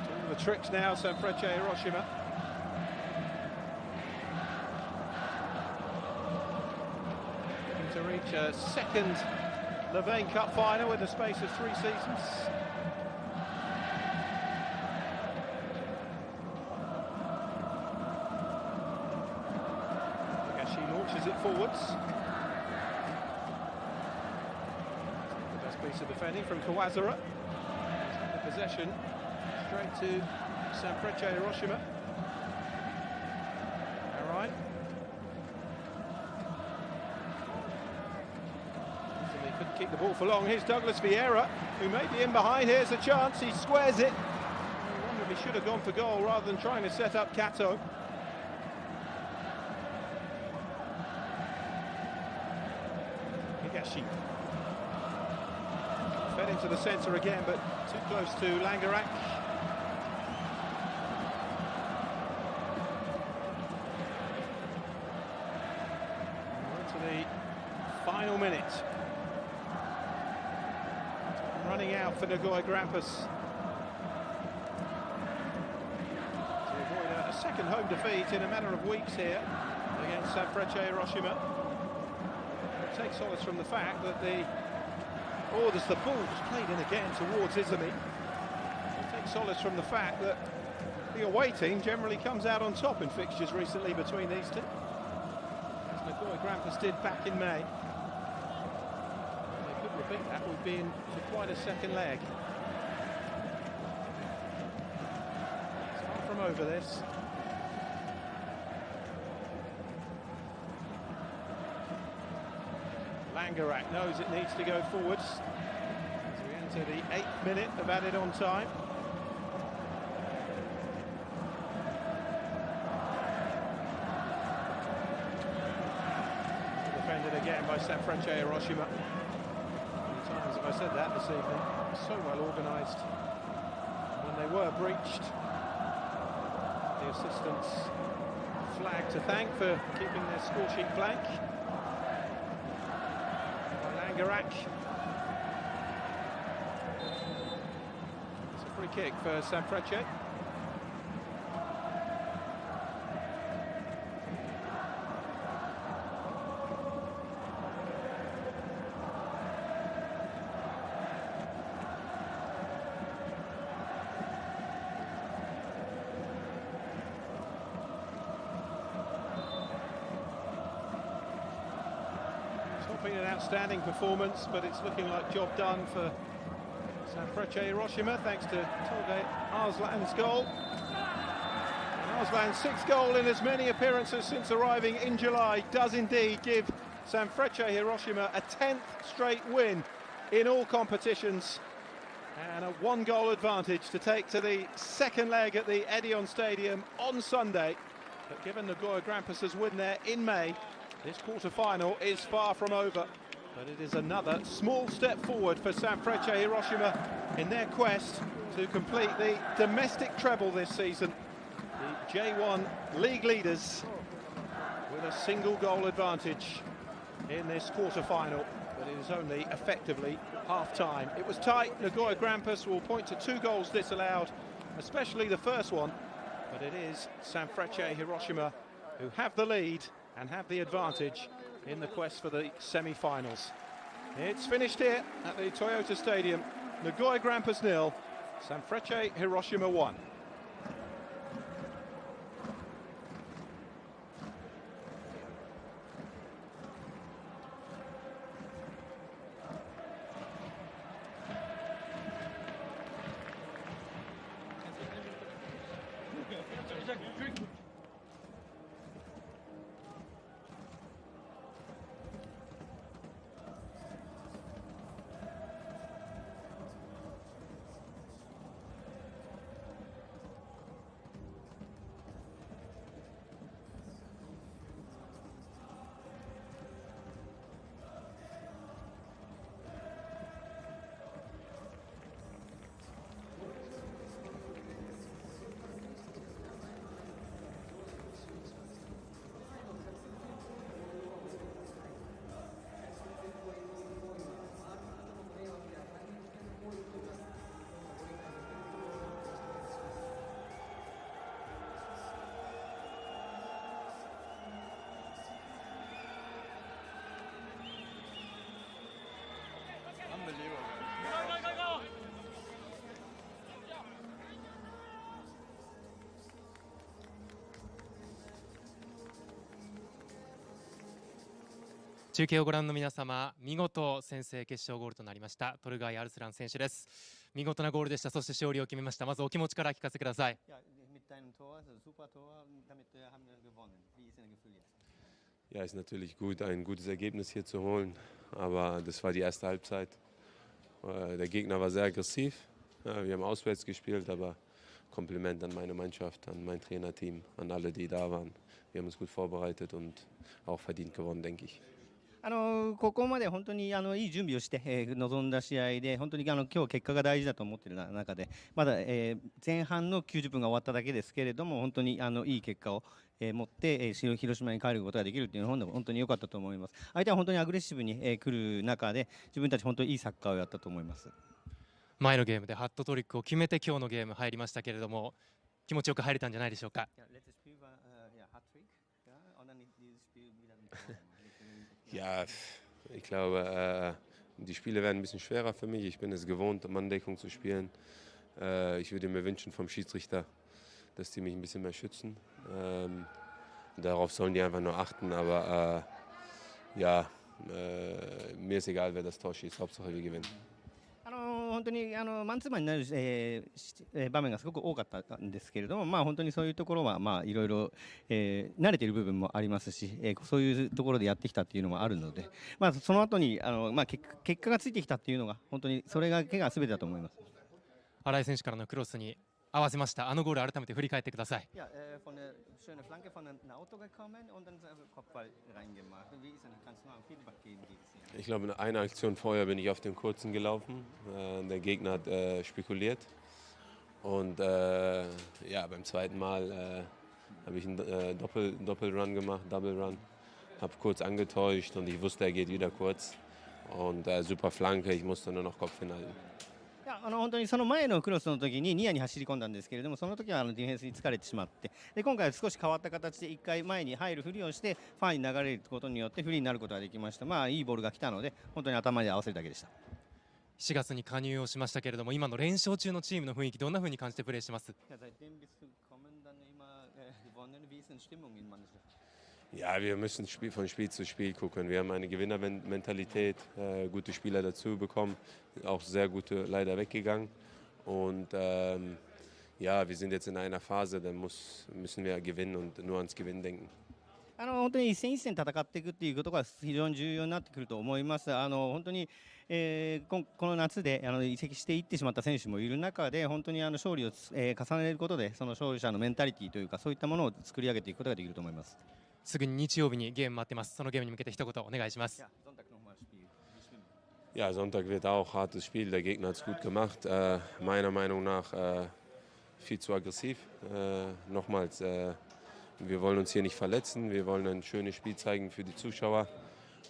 Doing the tricks now, Sanfrecce Hiroshima. Looking to reach a second Levain Cup final in the space of 3 seasons. It forwards. The best piece of defending from Kawazura. The possession straight to Sanfrecce Hiroshima. All right. He couldn't keep the ball for long. Here's Douglas Vieira, who may be in behind. Here's a chance. He squares it. I wonder if he should have gone for goal rather than trying to set up Kato. Fed into the centre again, but too close to Langerak. On to the final minute. Running out for Nagoya Grampus. To avoid a second home defeat in a matter of weeks here against Sanfrecce Hiroshima. Take solace from the fact that as the ball was played in again towards Izumi. Take solace from the fact that the away team generally comes out on top in fixtures recently between these two, as Nagoya Grampus did back in May. They could repeat that, we've been for quite a second leg. It's far from over this. Langerak knows it needs to go forwards as we enter the 8th minute of added on time. Defended again by Sanfrecce Hiroshima. How many times have I said that this evening? So well organised. When they were breached, the assistants flag to thank for keeping their score sheet blank. Langerak. It's a free kick for Sanfrecce. been an outstanding performance, but it's looking like job done for Sanfrecce Hiroshima thanks to Tolga Arslan's goal. Arslan's 6th goal in as many appearances since arriving in July does indeed give Sanfrecce Hiroshima a 10th straight win in all competitions and a 1-goal advantage to take to the second leg at the Edion Stadium on Sunday. But given Nagoya Grampus' win there in May, this quarter-final is far from over. But it is another small step forward for Sanfrecce Hiroshima in their quest to complete the domestic treble this season. The J1 league leaders with a single goal advantage in this quarter-final, but it is only effectively half-time. It was tight. Nagoya Grampus will point to 2 goals disallowed, especially the first one, but it is Sanfrecce Hiroshima who have the lead and have the advantage in the quest for the semi-finals. It's finished here at the Toyota Stadium. Nagoya Grampus 0, Sanfrecce Hiroshima 1. Unbelievable. 中継をご覧の皆様、見事先制決勝ゴールとなりましたトルガイ・アルスラン選手です。見事なゴールでした。そして勝利を決めました。まずお気持ちから聞かせてください。Ja, ist natürlich gut, ein gutes Ergebnis hier zu holen, aber das war die erste Halbzeit. Der Gegner war sehr aggressiv. Ja, wir haben auswärts gespielt, aber Kompliment an meine Mannschaft, an mein Trainerteam, an alle, die da waren. Wir haben uns gut vorbereitet und auch verdient gewonnen, denke ich. ここまで本当にいい準備をして、臨んだ試合で本当に今日結果が大事だと思っている中でまだ、前半の90分が終わっただけですけれども本当にいい結果を、持って、広島に帰ることができるというのは本当に良かったと思います。相手は本当にアグレッシブに、来る中で自分たち本当にいいサッカーをやったと思います。前のゲームでハットトリックを決めて今日のゲーム入りましたけれども気持ちよく入れたんじゃないでしょうか。Ja, ich glaube, die Spiele werden ein bisschen schwerer für mich. Ich bin es gewohnt, Manndeckung zu spielen. Ich würde mir wünschen vom Schiedsrichter, dass die mich ein bisschen mehr schützen. Darauf sollen die einfach nur achten. Aber ja, mir ist egal, wer das Tor schießt. Hauptsache wir gewinnen. 本当にマンツーマンになる、場面がすごく多かったんですけれども、本当にそういうところはいろいろ慣れている部分もありますし、そういうところでやってきたっていうのもあるので、その後に結果がついてきたっていうのが本当にそれだけが全てだと思います。新井選手からのクロスに合わせました。あのゴール改めて振り返ってください。Ich glaube, in einer Aktion vorher bin ich auf den Kurzen gelaufen. Der Gegner hat spekuliert. Und ja, beim zweiten Mal habe ich einen Doppelrun gemacht, Double Run. Habe kurz angetäuscht und ich wusste, er geht wieder kurz. Und super Flanke, ich musste nur noch Kopf hinhalten. 本当にその前のクロスの時にニアに走り込んだんですけれどもその時はディフェンスに疲れてしまってで今回は少し変わった形で1回前に入るふりをしてファーに流れることによってフリーになることができました。いいボールが来たので本当に頭で合わせるだけでした。4月に加入をしましたけれども今の連勝中のチームの雰囲気どんな風に感じてプレーしてます？ Ja, wir müssen von Spiel zu Spiel gucken. Wir haben eine Gewinnermentalität, gute Spieler dazu bekommen, auch sehr gute leider weggegangen. Und ja, wir sind jetzt in einer Phase, da müssen wir gewinnen und nur ans Gewinnen denken. 本当に一戦一戦戦っていくっていうことが非常に重要になってくると思います。本当に、この夏で移籍していってしまった選手もいる中で、本当に勝利を、重ねることで、その勝利者のメンタリティというか、そういったものを作り上げていくことができると思います。すぐに日曜日にゲーム待ってます。そのゲームに向けて一言お願いします。Ja, Sonntag wird auch ein hartes Spiel. Der Gegner hat es gut gemacht. Meiner Meinung nach viel zu aggressiv. Nochmals, wir wollen uns hier nicht verletzen. Wir wollen ein schönes Spiel zeigen für die Zuschauer.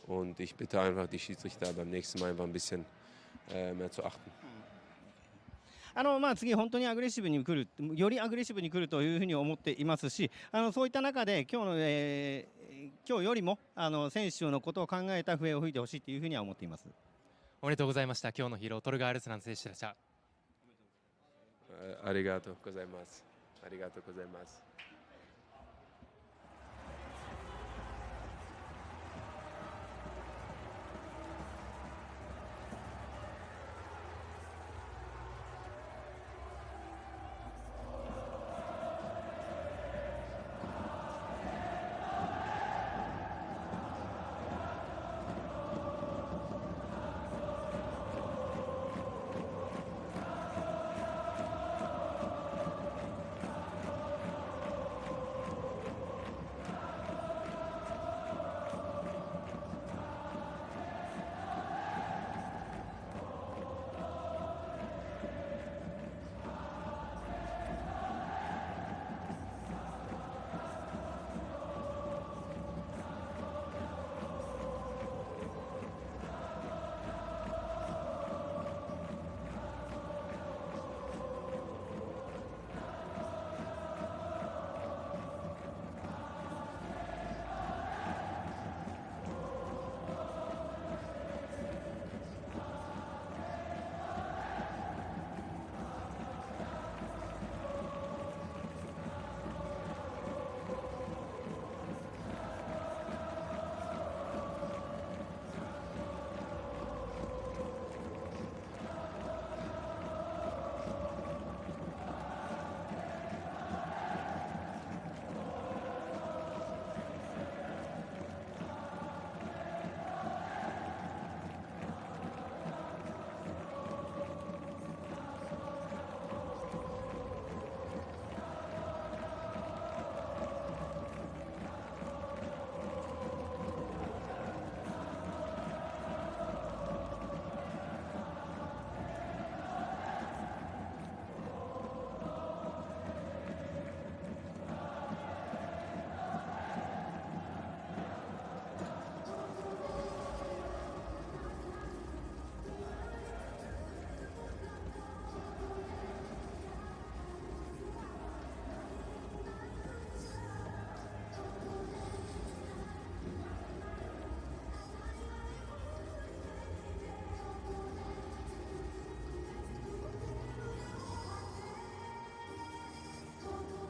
Und ich bitte einfach die Schiedsrichter beim nächsten Mal einfach ein bisschen mehr zu achten. 次、本当にアグレッシブに来る、よりアグレッシブに来るというふうに思っていますし、そういった中で今日よりも選手のことを考えた笛を吹いてほしいというふうには思っています。おめでとうございました。今日のヒーロートルガー・アルスラン選手でした。ありがとうございます。ありがとうございます。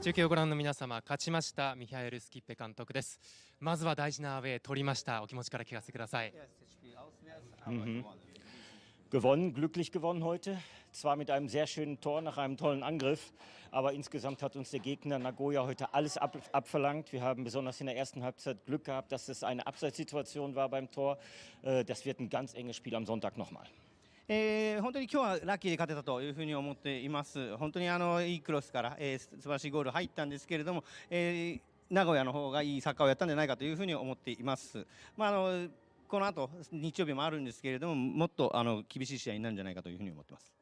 中継をご覧の皆様、勝ちましたミハエル・スキッペ監督です。まずは大事なアウェー取りました。お気持ちから聞かせてください。Gewonnen, glücklich gewonnen heute. Zwar mit einem sehr schönen Tor nach einem tollen Angriff, aber insgesamt hat uns der Gegner Nagoya heute alles abverlangt. Wir haben besonders in der ersten Halbzeit Glück gehabt, dass es eine Abseitssituation war beim Tor. Das wird ein ganz enges Spiel am Sonntag nochmal. 本当に今日はラッキーで勝てたというふうに思っています。本当にいいクロスから、素晴らしいゴール入ったんですけれども、名古屋の方がいいサッカーをやったんじゃないかというふうに思っています。この後日曜日もあるんですけれども、もっと厳しい試合になるんじゃないかというふうに思っています。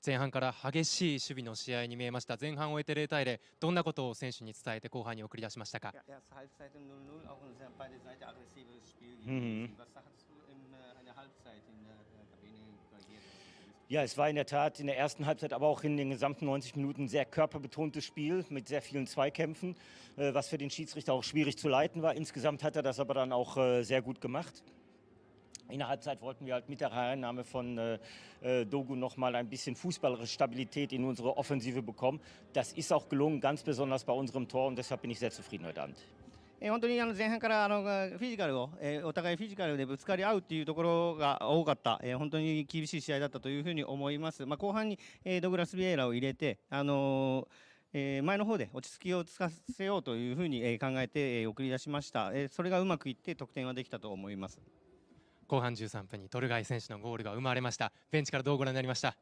前半から激しい守備の試合に見えました。前半を終えて0対0、どんなことを選手に伝えて後半に送り出しましたか。Ja, es war in der Tat in der ersten Halbzeit, aber auch in den gesamten 90 Minuten ein sehr körperbetontes Spiel mit sehr vielen Zweikämpfen, was für den Schiedsrichter auch schwierig zu leiten war. Insgesamt hat er das aber dann auch sehr gut gemacht. In der Halbzeit wollten wir halt mit der Einnahme von Dogu nochmal ein bisschen fußballerische Stabilität in unsere Offensive bekommen. Das ist auch gelungen, ganz besonders bei unserem Tor, und deshalb bin ich sehr zufrieden heute Abend. 本当に前半からフィジカルを、お互いフィジカルでぶつかり合うというところが多かった、本当に厳しい試合だったというふうに思います。後半に、ドグラス・ビエイラを入れて、前の方で落ち着きをつかせようというふうに、考えて、送り出しました。それがうまくいって得点はできたと思います。後半13分にトルガイ選手のゴールが生まれました。ベンチからどうご覧になりました？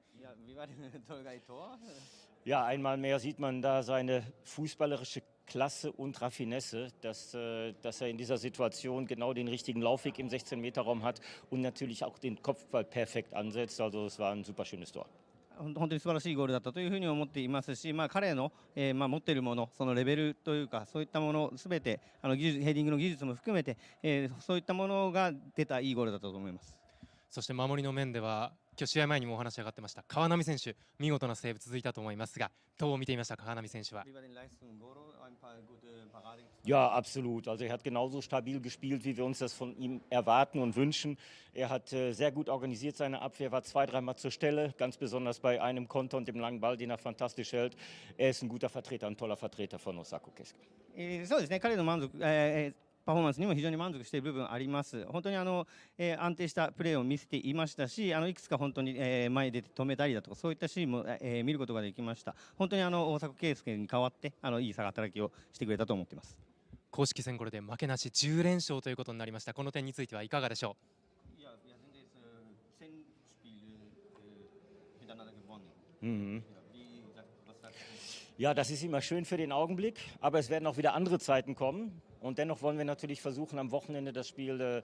Ja, einmal mehr sieht man da seine fußballerische Klasse und Raffinesse, dass er in dieser Situation genau den richtigen Laufweg im 16-Meter-Raum hat und natürlich auch den Kopfball perfekt ansetzt. Also es war ein super schönes Tor. 本当に素晴らしいゴールだったというふうに思っていますし、彼の、持っているもの、そのレベルというか、そういったものすべて技術、ヘディングの技術も含めて、そういったものが出たいいゴールだったと思います。そして守りの面では今日試合前にもお話上がってました川波選手、見事なセーブ続いたと思いますが、どう見ていました川波選手は？ Ja, absolut. Also er hat genauso stabil gespielt, wie wir uns das von ihm erwarten und wünschen. Er hat sehr gut organisiert seine Abwehr, war 2-3 Mal zur Stelle, ganz besonders bei einem Konter und dem langen Ball, den er fantastisch hält. Er ist ein guter Vertreter, ein toller Vertreter von Osako Keisuke. そうですね、彼の満足、パフォーマンスにも非常に満足している部分あります。本当に安定したプレーを見せていましたし、いくつか本当に、前に出て止めたりだとかそういったシーンも、見ることができました。本当に大迫敬介に代わっていい働きをしてくれたと思っています。公式戦これで負けなし10連勝ということになりました。この点についてはいかがでしょう？Ja, das ist immer schön für den Augenblick, aber es werden auch wieder andere Zeiten kommen. Und dennoch wollen wir natürlich versuchen, am Wochenende das Spiel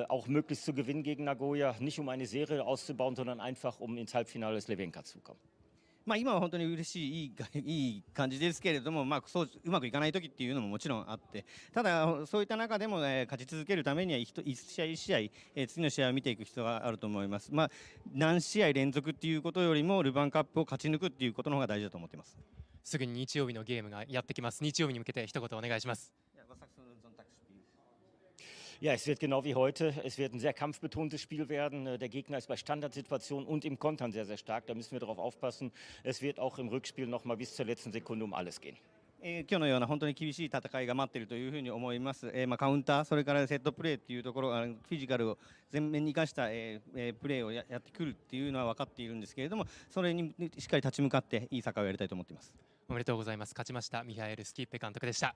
auch möglichst zu gewinnen gegen Nagoya. Nicht um eine Serie auszubauen, sondern einfach um ins Halbfinale des Levain Cup zu kommen. 今は本当に嬉しいいい感じですけれども、そううまくいかない時っていうのももちろんあって、ただそういった中でも、勝ち続けるためには一試合一試合、次の試合を見ていく必要があると思います。何試合連続っていうことよりもルヴァンカップを勝ち抜くっていうことの方が大事だと思っています。すぐに日曜日のゲームがやってきます。日曜日に向けて一言お願いします。Ja, es wird genau wie heute. Es wird ein sehr kampfbetontes Spiel werden. Der Gegner ist bei Standardsituationen und im Kontern sehr, sehr stark. Da müssen wir darauf aufpassen. Es wird auch im Rückspiel noch mal bis zur letzten Sekunde um alles gehen. 今日のような本当に厳しい戦いが待っているというふうに思います。カウンター、それからセットプレーっていうところ、フィジカルを全面に生かした、プレーをやってくるっていうのは分かっているんですけれども、それにしっかり立ち向かっていいサッカーをやりたいと思っています。おめでとうございます。勝ちましたミハエル・スキッペ監督でした。